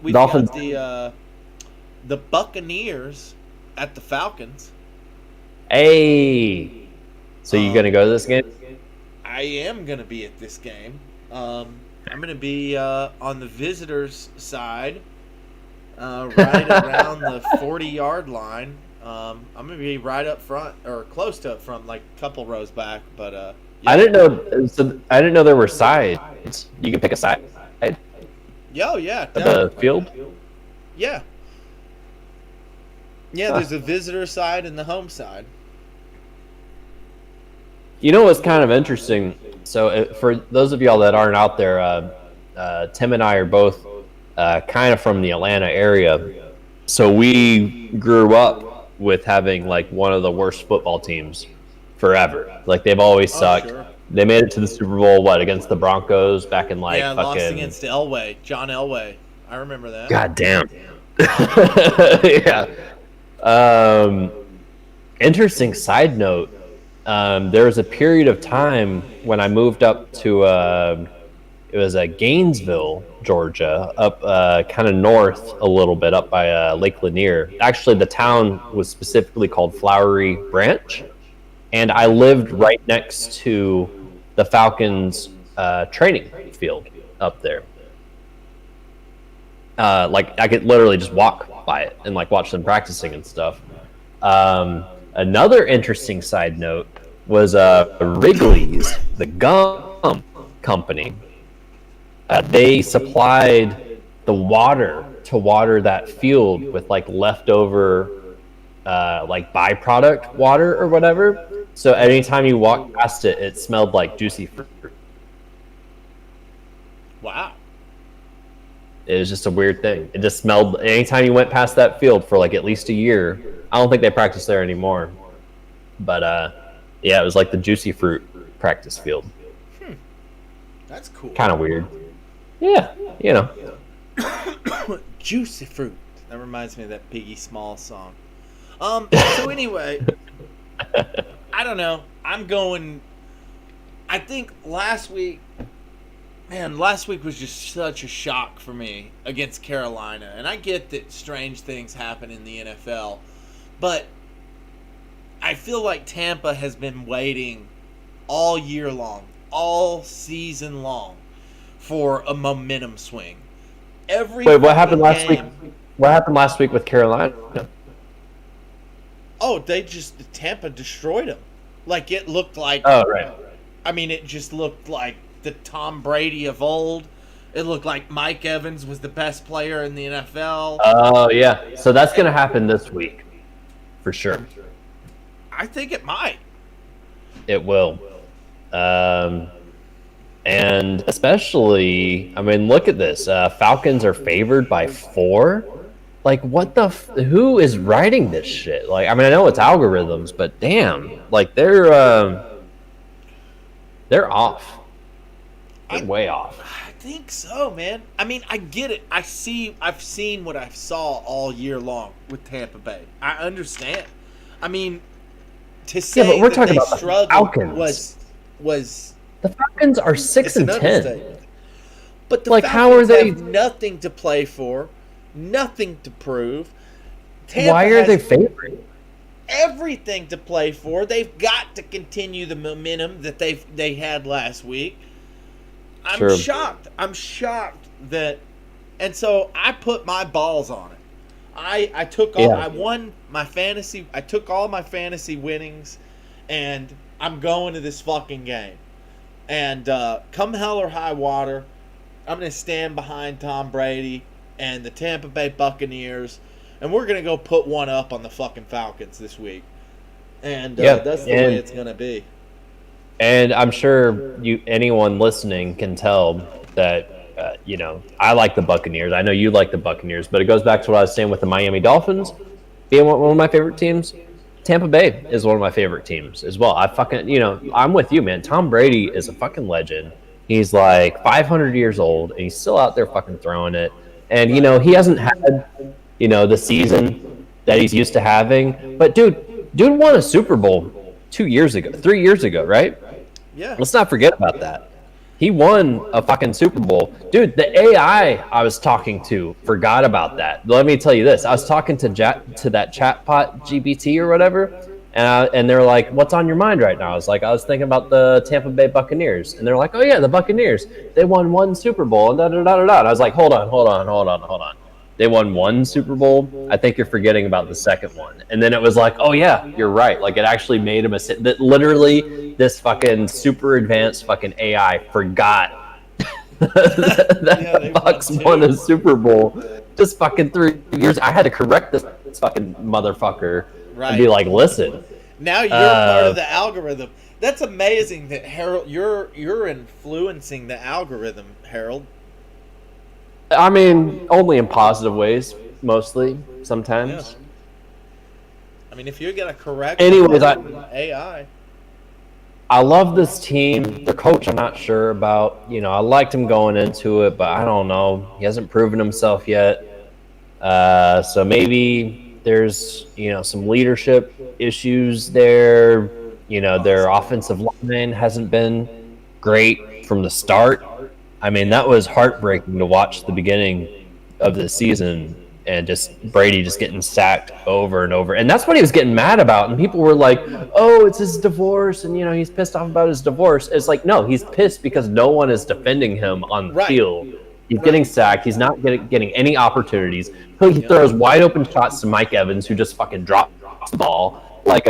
We've Dolphins. got the Buccaneers at the Falcons. Hey. So you gonna go to this game? I am gonna be at this game. I'm gonna be on the visitors' side, right around the 40-yard line. I'm gonna be right up front, or close to up front, like a couple rows back. But yeah. I didn't know. So I didn't know there were sides. You can pick a side. Yo, yeah. The field. Yeah. Yeah, there's a visitor side and the home side. You know what's kind of interesting? So for those of y'all that aren't out there, Tim and I are both kind of from the Atlanta area. So we grew up with having one of the worst football teams forever. They've always sucked. Sure. They made it to the Super Bowl, against the Broncos back in lost against Elway, John Elway. I remember that. God damn. Yeah. Interesting side note. There was a period of time when I moved up to it was Gainesville, Georgia, up kind of north a little bit, up by Lake Lanier. Actually, the town was specifically called Flowery Branch, and I lived right next to the Falcons training field up there. I could literally just walk by it and watch them practicing and stuff. Another interesting side note was Wrigley's, the gum company. They supplied the water to water that field with leftover like byproduct water or whatever. So anytime you walk past it, it smelled like juicy fruit. Wow. It was just a weird thing. It just smelled anytime you went past that field for like at least a year. I don't think they practice there anymore. But yeah, it was like the juicy fruit practice field. That's cool. Kind of weird. Yeah, you know. Juicy fruit. That reminds me of that Biggie Smalls song. So anyway, I don't know. I think last week was just such a shock for me against Carolina. And I get that strange things happen in the NFL, but I feel like Tampa has been waiting all year long, all season long, for a momentum swing. Wait, what happened last week? What happened last week with Carolina? Oh, Tampa destroyed them. Like, it looked like... Oh, right. I mean, it just looked like the Tom Brady of old. It looked like Mike Evans was the best player in the NFL. Oh, yeah. So that's going to happen this week. For sure. I think it might. It will. And especially, I mean, look at this. Falcons are favored by 4. Like, what the... who is writing this shit? Like, I mean, I know it's algorithms, but damn. Like, they're off. They're way off. I think so, man. I mean, I get it. I've seen what I saw all year long with Tampa Bay. I understand. I mean, to say but we're that talking they about the struggled Falcons. was The Falcons are 6 and 10. But the Like, Falcons how are they... have nothing to play for, nothing to prove. Tampa Why are they has favored? everything to play for. They've got to continue the momentum that they had last week. I'm Sure. shocked. I'm shocked that, and so I put my balls on it. I took all. Yeah. I won my fantasy. I took all my fantasy winnings, and I'm going to this fucking game. And come hell or high water, I'm going to stand behind Tom Brady and the Tampa Bay Buccaneers, and we're going to go put one up on the fucking Falcons this week. And that's the way it's going to be. And I'm sure anyone listening can tell that, I like the Buccaneers. I know you like the Buccaneers, but it goes back to what I was saying with the Miami Dolphins being one of my favorite teams. Tampa Bay is one of my favorite teams as well. I'm with you, man. Tom Brady is a fucking legend. He's like 500 years old, and he's still out there fucking throwing it. And, he hasn't had, the season that he's used to having. But, dude won a Super Bowl 3 years ago, right? Yeah. Let's not forget about that. He won a fucking Super Bowl. Dude, the AI I was talking to forgot about that. Let me tell you this. I was talking to that chatbot GBT or whatever, and they're like, what's on your mind right now? I was thinking about the Tampa Bay Buccaneers. And they're like, oh, yeah, the Buccaneers. They won 1 Super Bowl, and da-da-da-da-da. And I was like, hold on. They won 1 Super Bowl. I think you're forgetting about the second one. And then it was like, oh yeah, you're right. Like, it actually made a mistake. That literally this fucking super advanced fucking AI forgot that the Bucks won a Super Bowl just fucking 3 years. I had to correct this fucking motherfucker and be like, listen. Now you're part of the algorithm. That's amazing that Harold, you're influencing the algorithm, Harold. I mean, only in positive ways, mostly, sometimes. Yeah. I mean, if you're going to correct Anyways, AI. I love this team. The coach, I'm not sure about. I liked him going into it, but I don't know. He hasn't proven himself yet. So maybe there's, some leadership issues there. Their offensive line hasn't been great from the start. I mean, that was heartbreaking to watch the beginning of the season and just Brady just getting sacked over and over. And that's what he was getting mad about. And people were like, oh, it's his divorce. And, he's pissed off about his divorce. It's like, no, he's pissed because no one is defending him on the field. He's getting sacked. He's not getting any opportunities. He throws wide open shots to Mike Evans, who just fucking drops the ball. Like,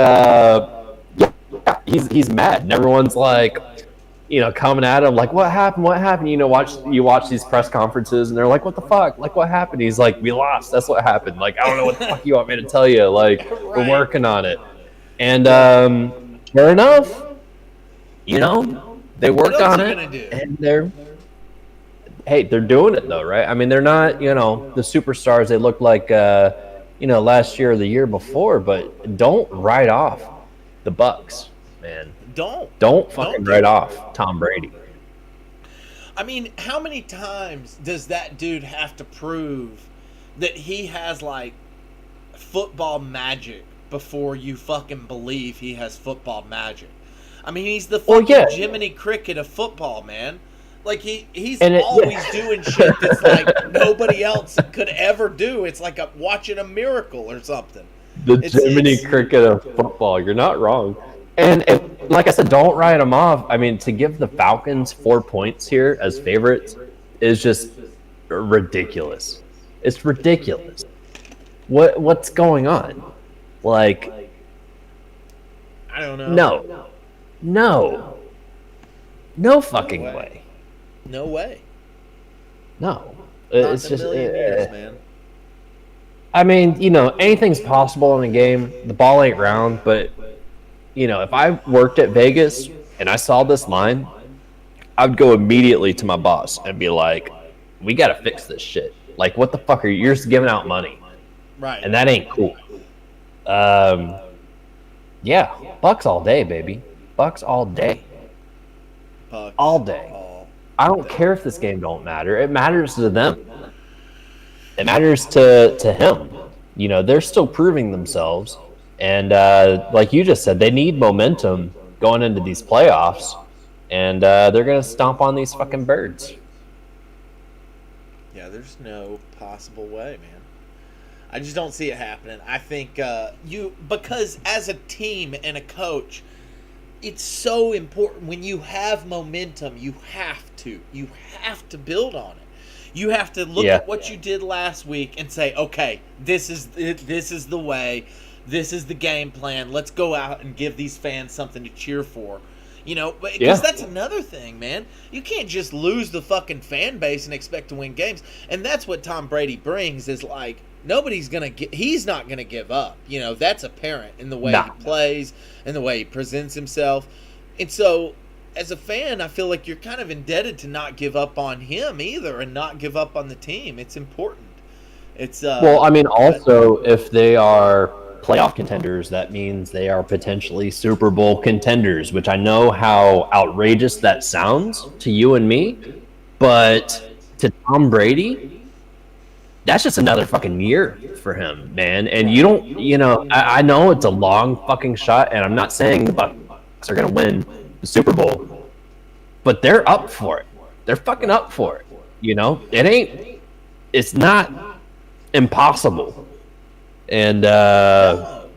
he's mad. And everyone's like, coming at him like, what happened? What happened? You watch these press conferences and they're like, what the fuck? Like, what happened? He's like, we lost. That's what happened. Like, I don't know what the fuck you want me to tell you. Like, we're working on it. And sure enough, they worked on it, and they're doing it though, right? I mean, they're not, the superstars they looked like, last year or the year before, but don't write off the Bucks, man. Don't fucking write off Tom Brady. I mean, how many times does that dude have to prove that he has like football magic before you fucking believe he has football magic? I mean, he's the fucking Jiminy Cricket of football, man. Like he's always doing shit that's like nobody else could ever do. It's like watching a miracle or something. Jiminy Cricket of football. You're not wrong. And like I said, don't write them off. I mean, to give the Falcons 4 points here as favorites is just ridiculous. It's ridiculous. What's going on? Like, I don't know. No fucking way. No way. No. It's just years, man. I mean, anything's possible in a game. The ball ain't round, but if I worked at Vegas and I saw this line, I would go immediately to my boss and be like, we got to fix this shit. Like, what the fuck are you? You're just giving out money. Right. And that ain't cool. Yeah, Bucks all day, baby. Bucks all day. Bucks all day. I don't care if this game don't matter. It matters to them. It matters to him. They're still proving themselves. And like you just said, they need momentum going into these playoffs, and they're going to stomp on these fucking birds. Yeah, there's no possible way, man. I just don't see it happening. I think because as a team and a coach, it's so important when you have momentum, you have to build on it. You have to look at what you did last week and say, okay, this is the way. This is the game plan. Let's go out and give these fans something to cheer for. Because that's another thing, man. You can't just lose the fucking fan base and expect to win games. And that's what Tom Brady brings is like, he's not going to give up. That's apparent in the way he plays and the way he presents himself. And so, as a fan, I feel like you're kind of indebted to not give up on him either and not give up on the team. It's important. Well, I mean, also, if they are playoff contenders, that means they are potentially Super Bowl contenders, which I know how outrageous that sounds to you and me, but to Tom Brady, that's just another fucking year for him, man. And you don't, I know it's a long fucking shot, and I'm not saying the Bucs are going to win the Super Bowl, but they're up for it. They're fucking up for it. It's not impossible. And God,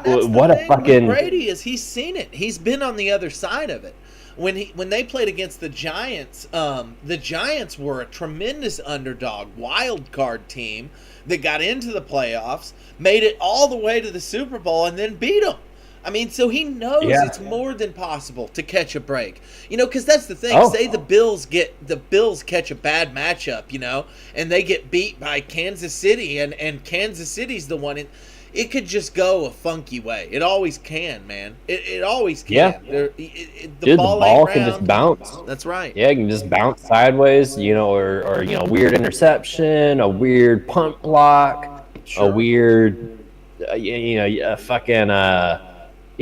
what a fucking Brady is. He's seen it. He's been on the other side of it. When they played against the Giants were a tremendous underdog, wild card team that got into the playoffs, made it all the way to the Super Bowl, and then beat them. I mean, so he knows it's more than possible to catch a break. Because that's the thing. Say the Bills catch a bad matchup, and they get beat by Kansas City, and Kansas City's the one. It could just go a funky way. It always can, man. It always can. Yeah. The ball can just bounce. That's right. Yeah, it can just bounce sideways, or weird interception, a weird punt block, a weird, a fucking.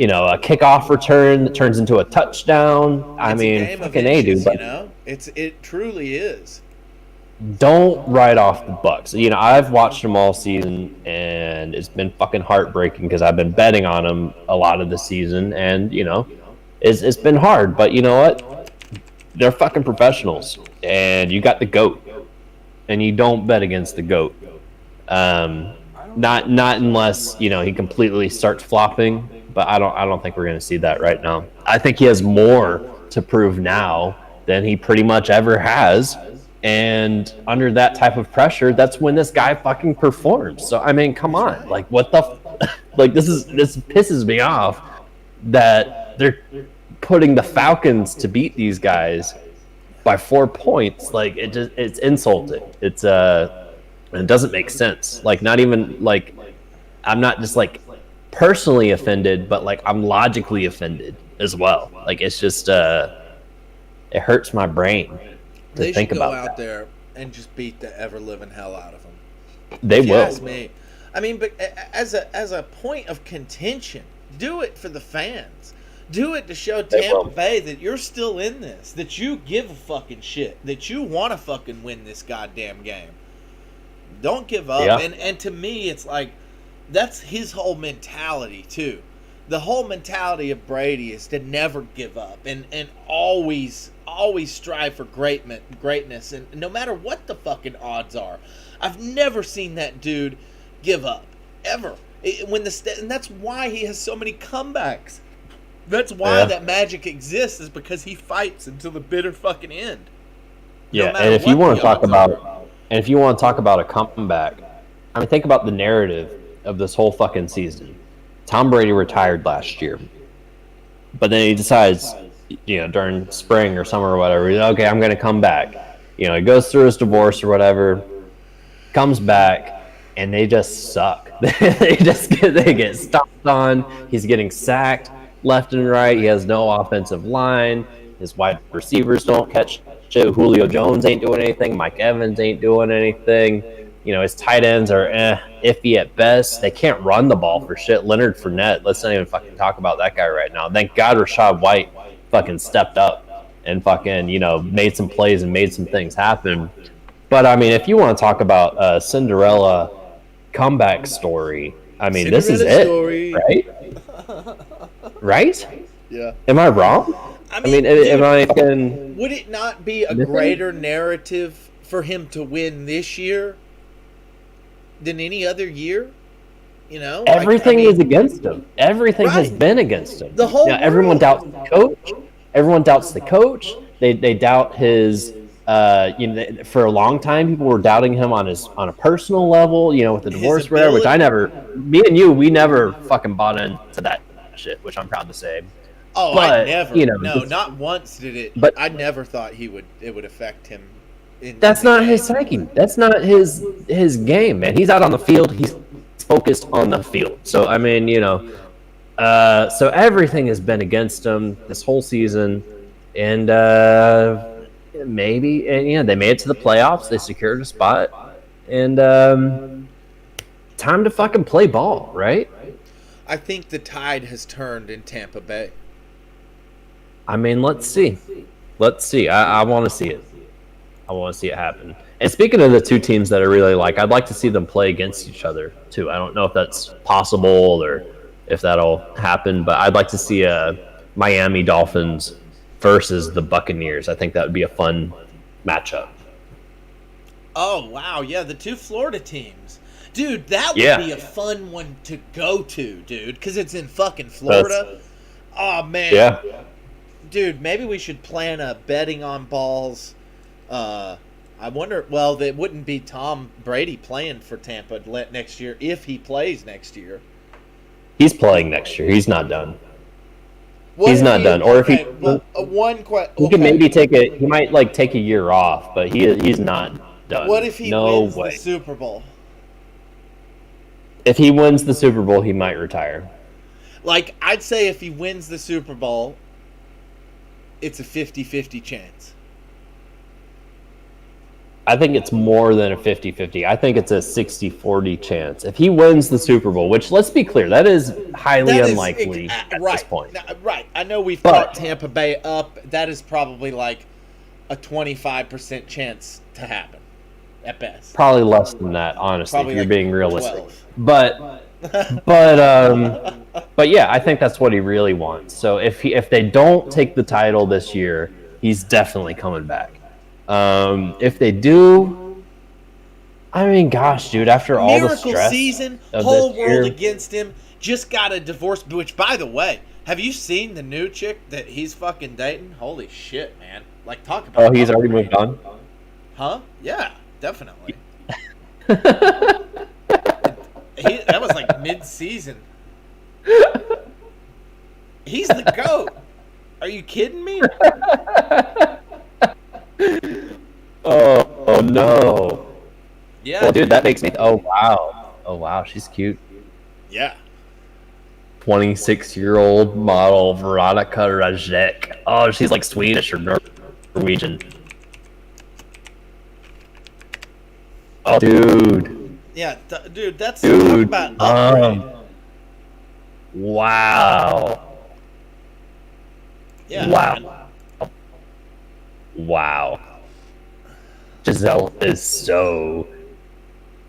A kickoff return that turns into a touchdown. I mean, fucking A, dude. But it truly is. Don't write off the Bucks. I've watched them all season, and it's been fucking heartbreaking because I've been betting on them a lot of the season, and it's been hard. But you know what? They're fucking professionals, and you got the GOAT, and you don't bet against the GOAT. Not unless he completely starts flopping. But I don't think we're going to see that right now. I think he has more to prove now than he pretty much ever has. And under that type of pressure, that's when this guy fucking performs. So, I mean, come on. Like, what the... this pisses me off that putting the Falcons to beat these guys by 4 points, like it's insulting. It doesn't make sense. Like, not even like, I'm not just like personally offended, but like I'm logically offended as well. Like, it's just it hurts my brain to think about. They should go out there and just beat the ever living hell out of them. They will. Ask me. I mean, but as a point of contention, do it for the fans. Do it to show Tampa Bay that you're still in this, that you give a fucking shit, that you want to fucking win this goddamn game. Don't give up. Yeah. And to me, it's like, that's his whole mentality, too. The whole mentality of Brady is to never give up and always strive for greatness, and no matter what the fucking odds are. I've never seen that dude give up, ever. And that's why he has so many comebacks. That's why that magic exists, is because he fights until the bitter fucking end. Yeah, and if you want to talk about a comeback, I mean, think about the narrative of this whole fucking season. Tom Brady retired last year, but then he decides, during spring or summer or whatever, okay, I'm going to come back. He goes through his divorce or whatever, comes back, and they just suck. they get stomped on. He's getting sacked left and right. He has no offensive line. His wide receivers don't catch shit. Julio Jones ain't doing anything. Mike Evans ain't doing anything. His tight ends are iffy at best. They can't run the ball for shit. Leonard Fournette, let's not even fucking talk about that guy right now. Thank God Rachaad White fucking stepped up and fucking, made some plays and made some things happen. But, I mean, if you want to talk about a Cinderella comeback story, I mean, this is it, right? Right? Yeah. Am I wrong? I mean, dude, would it not be a greater narrative for him to win this year than any other year? Everything is against him. Everything has been against him. The whole world. Everyone doubts the coach. Everyone doubts the coach. They doubt his. For a long time, people were doubting him on a personal level. With the divorce, whatever. Which me and you, we never fucking bought into that shit. Which I'm proud to say. Oh, but, I never. No, not once did it. But I never thought it would affect him. That's not his psyche. That's not his game, man. He's out on the field. He's focused on the field. So I mean, so everything has been against him this whole season, and they made it to the playoffs. They secured a spot, and time to fucking play ball, right? I think the tide has turned in Tampa Bay. I mean, let's see. I want to see it. I want to see it happen. And speaking of the two teams that I really like, I'd like to see them play against each other too. I don't know if that's possible or if that'll happen, but I'd like to see Miami Dolphins versus the Buccaneers. I think that would be a fun matchup. Oh, wow. Yeah, the two Florida teams. Dude, that would be a fun one to go to, dude, because it's in fucking Florida. Oh, man. Yeah. Dude, maybe we should plan a betting on balls. I wonder, well, it wouldn't be Tom Brady playing for Tampa next year if he plays next year. He's playing next year. He's not done. He's not done. Or if he could maybe he might take a year off, but he's not done. What if he wins the Super Bowl? If he wins the Super Bowl, he might retire. Like, I'd say if he wins the Super Bowl, it's a 50-50 chance. I think it's more than a 50-50. I think it's a 60-40 chance. If he wins the Super Bowl, which, let's be clear, that is highly unlikely at this point. Right. I know we've got Tampa Bay up. That is probably like a 25% chance to happen at best. Probably less than that, honestly, probably if you're like being realistic. 12. But yeah, I think that's what he really wants. So if they don't take the title this year, he's definitely coming back. If they do, I mean, gosh, dude, after all the stress season, of whole this world year, against him, just got a divorce, which, by the way, have you seen the new chick that he's fucking dating? Holy shit, man. Like, talk about oh, he's already moved on? Huh? Yeah, definitely. That was like mid-season. He's the GOAT. Are you kidding me? Oh no. Yeah. Well, dude, that makes me. Oh wow. Oh wow, she's cute. Yeah. 26-year-old model Veronica Rajek. Oh, she's like Swedish or Norwegian. Oh, dude. Yeah, dude, that's Dude. talk about upgrade. Wow. Yeah. Wow. Wow. Giselle is so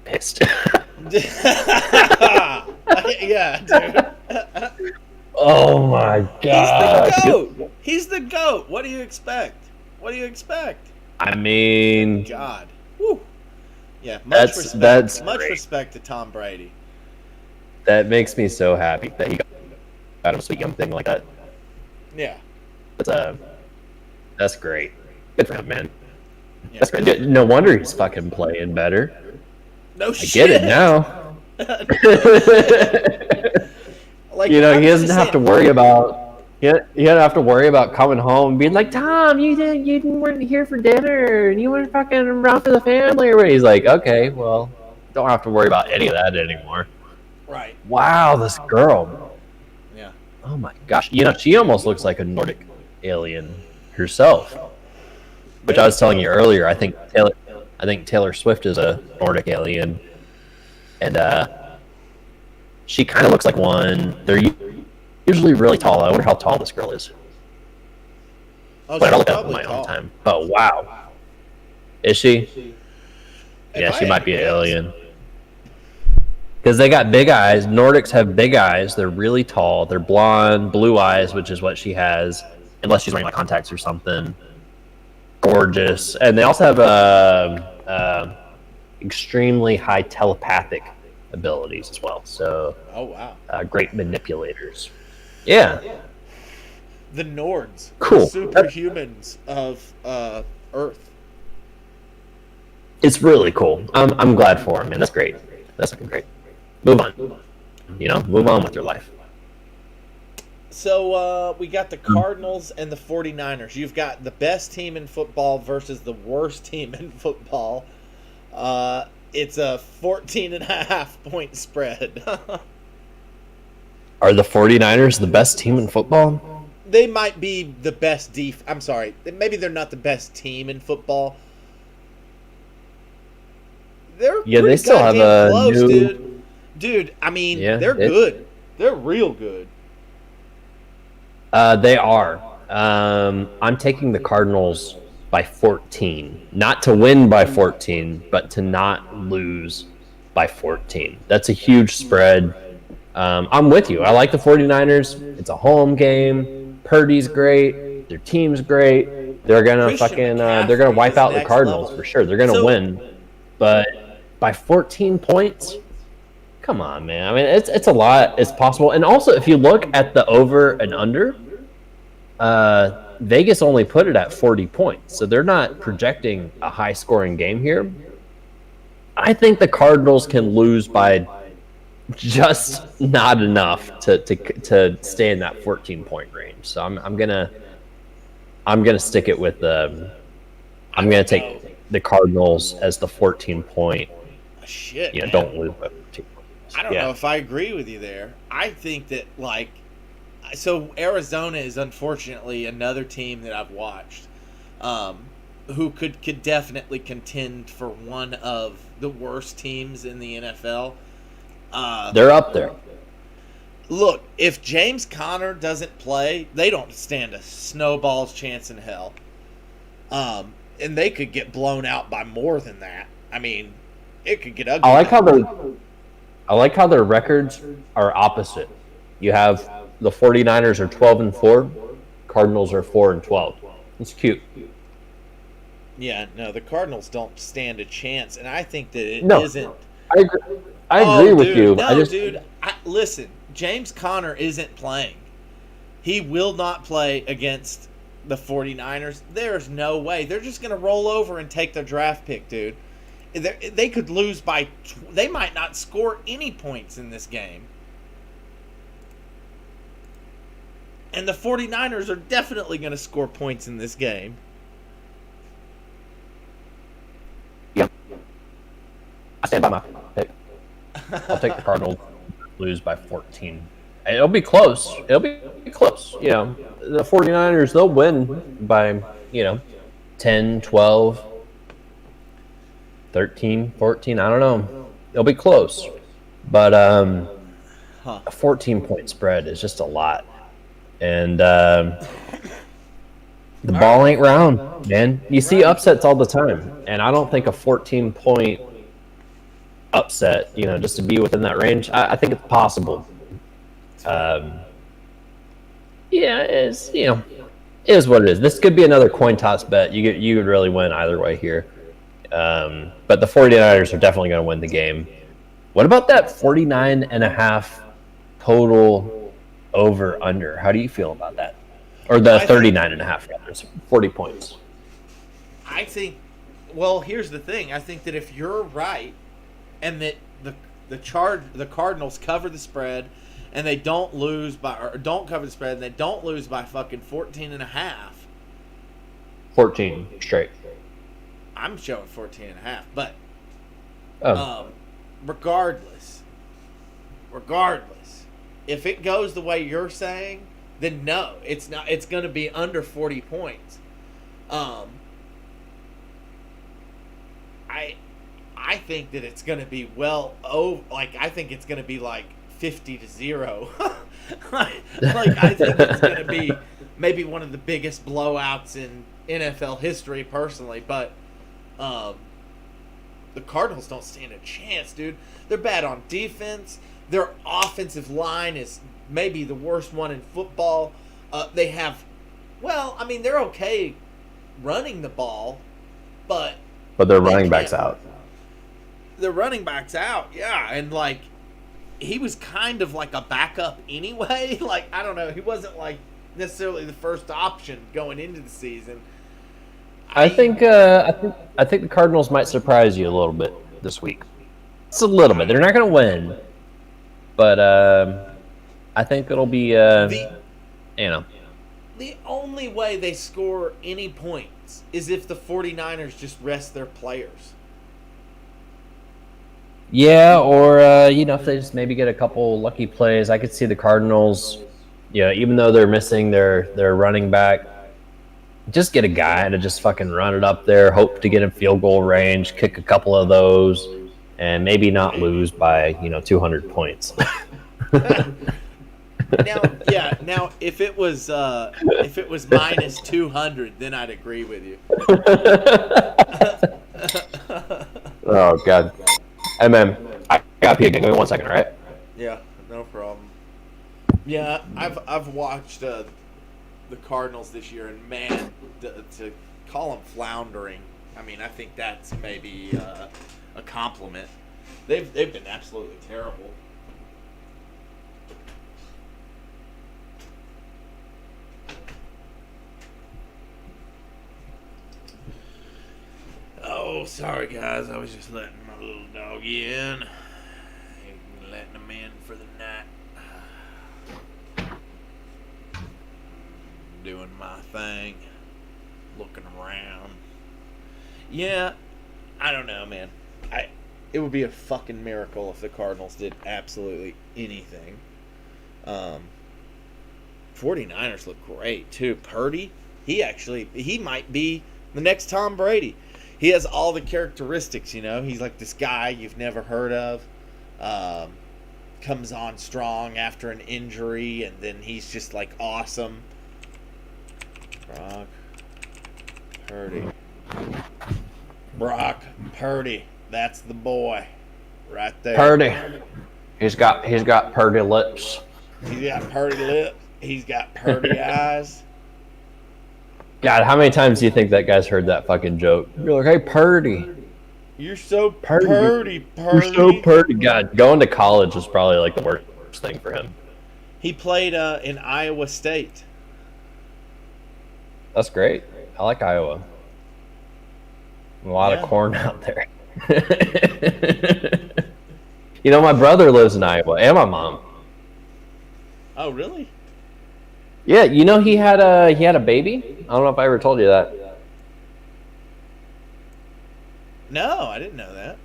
pissed. Yeah, dude. Oh my god. He's the GOAT. He's the GOAT. What do you expect? What do you expect? I mean, God. Woo. Yeah, much respect. That's much great. respect to Tom Brady. That makes me so happy that he got a sweet young thing like that. Yeah. That's great. Good for him, man. Yeah. That's great. No wonder he's fucking playing better. No I shit. get it now. Like, You know, he doesn't have to worry about. He doesn't have to worry about coming home and being like, Tom, you weren't here for dinner, and you weren't fucking around for the family, or what? He's like, okay, well, don't have to worry about any of that anymore. Right. Wow, this girl. Yeah. Oh my gosh, you know, she almost looks like a Nordic alien herself. Which I was telling you earlier. I think Taylor Swift is a Nordic alien, and she kind of looks like one. They're usually really tall. I wonder how tall this girl is. Oh, But I'll she's look up in probably my own tall. time. But wow, is she? Yeah, If she I might had be an to guess. alien. Because they got big eyes. Nordics have big eyes. They're really tall. They're blonde, blue eyes, which is what she has, unless she's wearing like contacts or something. Gorgeous, and they also have extremely high telepathic abilities as well. So, Oh wow. great manipulators. Yeah, The Nords. Cool. The superhumans of Earth. it's really cool. I'm glad for him, man. That's great. That's looking great. Move on. You know, move on with your life. So we got the Cardinals and the 49ers. You've got the best team in football versus the worst team in football. It's a 14.5-point spread. Are the 49ers the best team in football? They might be the best I'm sorry. Maybe they're not the best team in football. They're Yeah, they pretty still have goddamn a close, new- Dude, I mean, Yeah, they're good. They're real good. They are. I'm taking the Cardinals by 14. Not to win by 14, but to not lose by 14. That's a huge spread. I'm with you. I like the 49ers. It's a home game. Purdy's great. Their team's great. They're gonna Christian they're gonna McCaffrey wipe is out the next Cardinals level. for sure. They're gonna So- win. But by 14 points, come on, man. I mean, it's a lot. It's possible. And also, if you look at the over and under, Vegas only put it at 40 points, so they're not projecting a high-scoring game here. I think the Cardinals can lose by just not enough to stay in that 14-point range. So I'm gonna stick it with I'm gonna take the Cardinals as the 14-point. Shit, You know, man. don't lose by 14 points. I don't know if I agree with you there. I think that, like, so Arizona is unfortunately another team that I've watched who could definitely contend for one of the worst teams in the NFL. They're up there. Look, if James Conner doesn't play, they don't stand a snowball's chance in hell. And they could get blown out by more than that. I mean, it could get ugly. I like how their records are opposite. You have the 49ers are 12-4, Cardinals are 4-12. It's cute. Yeah, no, the Cardinals don't stand a chance, and I think that it No. isn't. I agree with dude, you. No, listen, James Conner isn't playing. He will not play against the 49ers. There's no way. They're just going to roll over and take their draft pick, dude. They could lose by... They might not score any points in this game. And the 49ers are definitely going to score points in this game. Yep. I stand by my pick. I'll take the Cardinals lose by 14. It'll be close. It'll be close. You know, the 49ers, they'll win by, 10, 12, 13, 14. I don't know. It'll be close. But a 14-point spread is just a lot. And the ball ain't round, man. You see upsets all the time. And I don't think a 14-point upset, just to be within that range, I think it's possible. It's it is what it is. This could be another coin toss bet. You could really win either way here. But the 49ers are definitely going to win the game. What about that 49.5 total over under? How do you feel about that? Or the 39.5 rather, 40 points. I think. Well, here's the thing. I think that if you're right, and that the Cardinals cover the spread, and they don't lose by, or don't cover the spread, and they don't lose by fucking 14.5. 14 straight. I'm showing 14.5, but Oh. regardless, if it goes the way you're saying, then no, it's not. It's going to be under 40 points. I think that it's going to be I think it's going to be like 50-0. I think it's going to be maybe one of the biggest blowouts in NFL history, personally. But the Cardinals don't stand a chance, dude. They're bad on defense. Their offensive line is maybe the worst one in football. They have, they're okay running the ball, but their running back's out. The running back's out, yeah, and he was kind of like a backup anyway. I don't know, he wasn't necessarily the first option going into the season. I think the Cardinals might surprise you a little bit this week. It's a little bit. They're not going to win, but I think it'll be the only way they score any points is if the 49ers just rest their players. Yeah, or if they just maybe get a couple lucky plays. I could see the Cardinals, even though they're missing their running back, just get a guy to just fucking run it up there, hope to get in field goal range, kick a couple of those, and maybe not lose by 200 points. Now if it was minus 200, then I'd agree with you. Oh God. Hey man, I got pee again. Give me 1 second, all right? Yeah, no problem. Yeah, I've watched the Cardinals this year, and man, to call them floundering, I think that's maybe a compliment. They've been absolutely terrible. Oh, sorry guys, I was just letting my little doggy in. Letting him in for the night. Doing my thing. Looking around. Yeah, I don't know, man. It would be a fucking miracle if the Cardinals did absolutely anything. 49ers look great, too. Purdy, he might be the next Tom Brady. He has all the characteristics, He's like this guy you've never heard of. Comes on strong after an injury, and then he's just awesome. Brock Purdy. That's the boy, right there. Purdy. He's got Purdy lips. He's got Purdy lips. He's got Purdy eyes. God, how many times do you think that guy's heard that fucking joke? You're like, hey, Purdy. You're so Purdy. You're so Purdy. God, going to college was probably the worst thing for him. He played in Iowa State. That's great. I like Iowa. A lot of corn out there. My brother lives in Iowa, and my mom. Oh, really? Yeah, you know he had a baby. I don't know if I ever told you that. No, I didn't know that.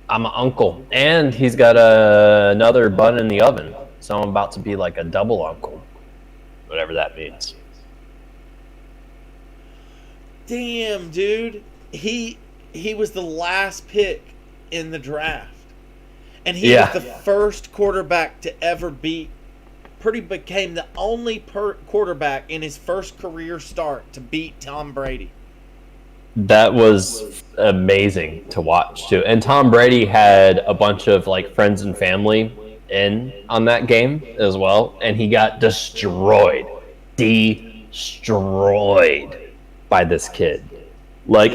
I'm an uncle, and he's got another bun in the oven. So I'm about to be like a double uncle, whatever that means. Damn, dude. He was the last pick in the draft. And he was the first quarterback to ever became the only quarterback in his first career start to beat Tom Brady. That was amazing to watch too. And Tom Brady had a bunch of like friends and family in on that game as well, and he got destroyed by this kid. Like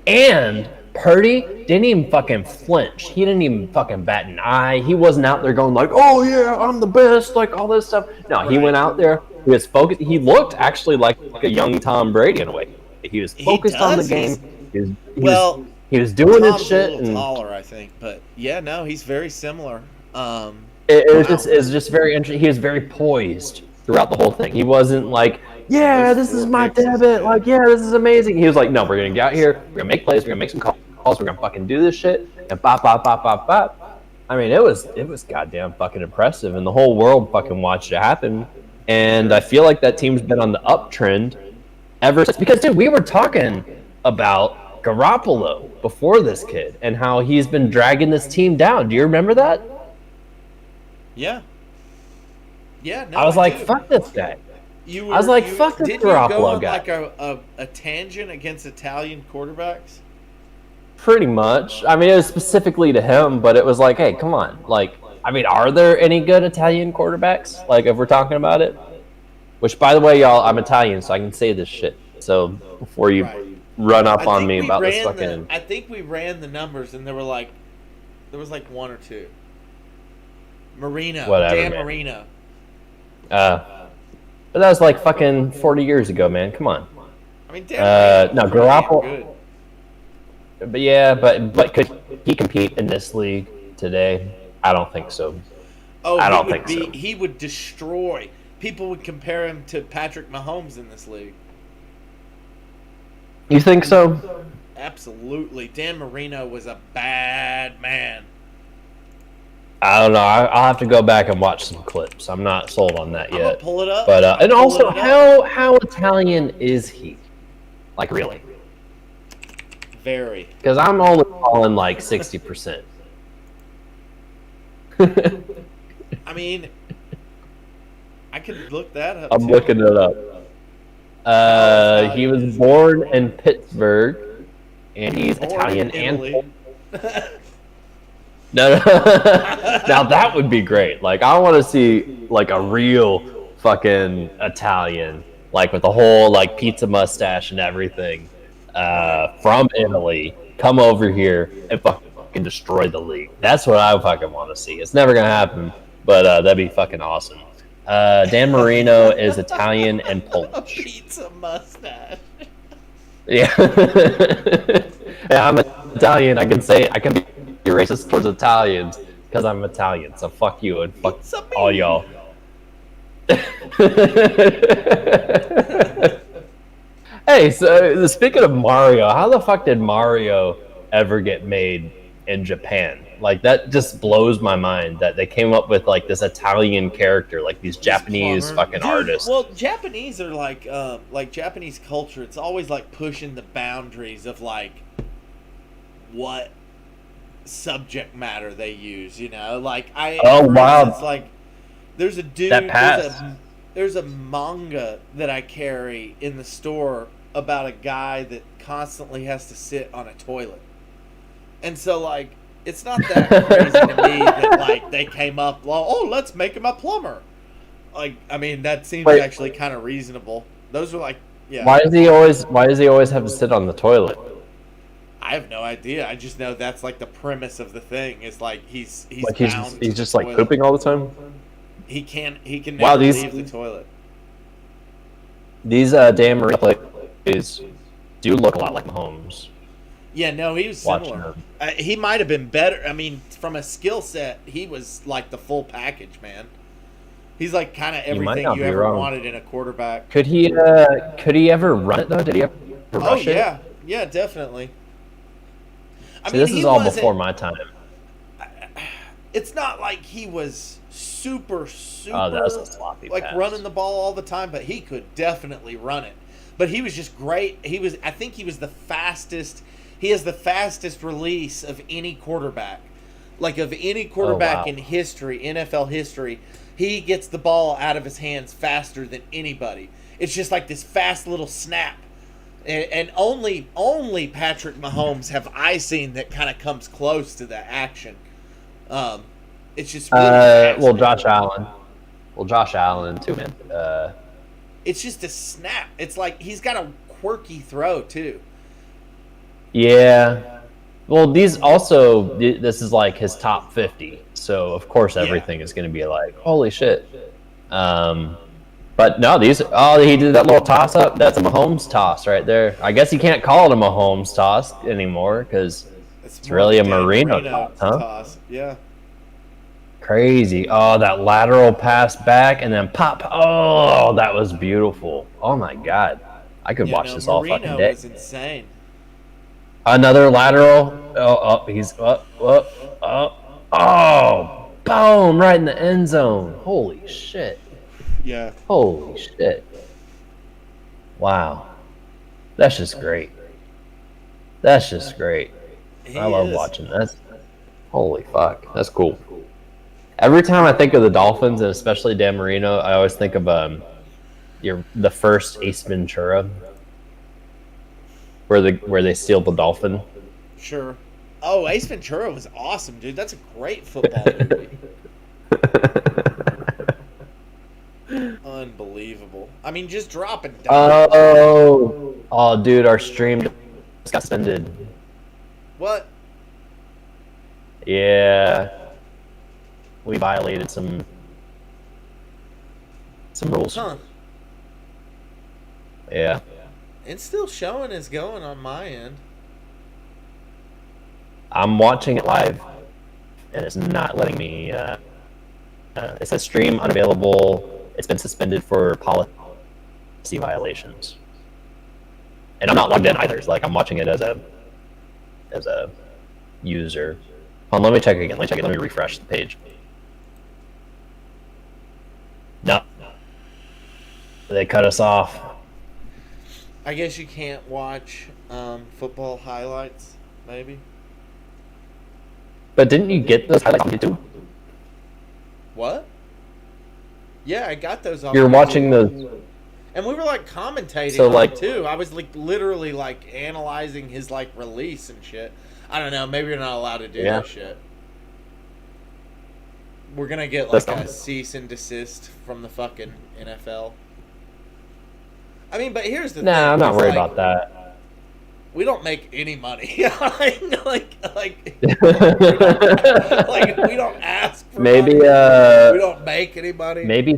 and Purdy didn't even fucking flinch. He didn't even fucking bat an eye. He wasn't out there going like, "Oh yeah, I'm the best," like all this stuff. No, he went out there. He was focused. He looked actually like a young Tom Brady in a way. He was focused on the game. He was doing his shit. A little taller, I think, but yeah, no, he's very similar. It's just very interesting. He was very poised throughout the whole thing. He wasn't like, "Yeah, this is my debit." Like, "Yeah, this is amazing." He was like, "No, we're gonna get out here. We're gonna make plays. We're gonna make some calls. We're gonna fucking do this shit." And bop, bop, bop, bop, bop. I mean, it was goddamn fucking impressive, and the whole world fucking watched it happen. And I feel like that team's been on the uptrend ever since. Because, dude, we were talking about Garoppolo before this kid and how he's been dragging this team down. Do you remember that? Yeah. Yeah. No, I was like, "Fuck this guy." I was like, "Fuck this Garoppolo guy." Like a tangent against Italian quarterbacks. Pretty much. I mean, it was specifically to him, but it was like, hey, come on. Like, I mean, are there any good Italian quarterbacks? Like, if we're talking about it? Which, by the way, y'all, I'm Italian, so I can say this shit. So, before you run up on me about this fucking... I think we ran the numbers, and there was like one or two. Marino. Whatever, Dan man. Marino. But that was like fucking 40 years ago, man. Come on. I mean, Dan no, Marino Garoppolo... good. But yeah, but could he compete in this league today? I don't think so. Oh, I don't think so. He would destroy. People would compare him to Patrick Mahomes in this league. You think so? Absolutely. Dan Marino was a bad man. I don't know. I'll have to go back and watch some clips. I'm not sold on that yet. I'm gonna pull it up. But and also, how Italian is he? Like, really? Very. Because I'm only calling like 60%. I mean, I could look that up. I'm looking it up. He was born in Pittsburgh, and he's Italian and No. Now that would be great. Like, I want to see like a real fucking Italian, like with the whole like pizza mustache and everything, from Italy, come over here and fucking destroy the league. That's what I fucking want to see. It's never gonna happen, but that'd be fucking awesome. Dan Marino is Italian and Polish. A pizza mustache. Yeah. Yeah, I'm Italian. I can be racist towards Italians because I'm Italian. So fuck you and fuck all y'all. Hey, so speaking of Mario, how the fuck did Mario ever get made in Japan? Like, that just blows my mind that they came up with like this Italian character, like these Japanese fucking artists. Well, Japanese are like Japanese culture. It's always like pushing the boundaries of like what subject matter they use. You know, like It's like there's a dude. There's a manga that I carry in the store about a guy that constantly has to sit on a toilet, and so like. It's not that crazy to me that like they came up, oh, let's make him a plumber. Like, I mean, that seems actually kind of reasonable. Those are like, yeah. Why does he always have to sit on the toilet? I have no idea. I just know that's like the premise of the thing. Is like he's like he's just like pooping all the time. He can never leave the toilet. These Dan Marino plays do look a lot like Mahomes. Yeah, no, he was similar. He might have been better. I mean, from a skill set, he was like the full package, man. He's like kind of You might everything not you be ever wrong. wanted in a quarterback. Could he ever run it though? Did he ever rush it? Yeah, yeah, definitely. I See, this is all before my time. It's not like he was super Oh, that was a sloppy like pass. running the ball all the time, but he could definitely run it. But he was just great. I think he was the fastest. He has the fastest release of any quarterback. Like of any quarterback in history, NFL history, he gets the ball out of his hands faster than anybody. It's just like this fast little snap. And only Patrick Mahomes have I seen that kind of comes close to that action. It's just really fast, well, man. Josh Allen too, man. It's just a snap. It's like he's got a quirky throw too. Yeah. Well, this is like his top 50. So, of course, everything is going to be like, holy shit. But no, he did that little toss up. That's a Mahomes toss right there. I guess you can't call it a Mahomes toss anymore because it's really a Marino toss, huh? Toss. Yeah. Crazy. Oh, that lateral pass back and then pop. Oh, that was beautiful. Oh, my God. I could watch this all fucking day. Marino was insane. Another lateral. He's up. Oh, boom! Right in the end zone. Holy shit. Yeah. Holy shit. Wow. That's just great. That's just great. I love watching this. Holy fuck. That's cool. Every time I think of the Dolphins, and especially Dan Marino, I always think of the first Ace Ventura. Where they steal the dolphin. Sure. Oh, Ace Ventura was awesome, dude. That's a great football movie. Unbelievable. I mean, just dropping down. Oh, dude, our stream just got suspended. What? Yeah, we violated some rules. Huh. Yeah. It's still showing as going on my end. I'm watching it live, and it's not letting me. It says stream unavailable. It's been suspended for policy violations, and I'm not logged in either. It's like I'm watching it as a user. Hold on, let me check again. Let me refresh the page. No, they cut us off. I guess you can't watch football highlights, maybe. But didn't you get those highlights on YouTube? What? Yeah, I got those on You're YouTube. watching those. And we were like commentating So, on like- it too. I was like literally like analyzing his like release and shit. I don't know, maybe you're not allowed to do that shit. We're gonna get like a cease and desist from the fucking NFL. I mean, but here's the thing. Nah, I'm not It's worried like, about that. We don't make any money. like we don't ask for Maybe money. We don't make any money. maybe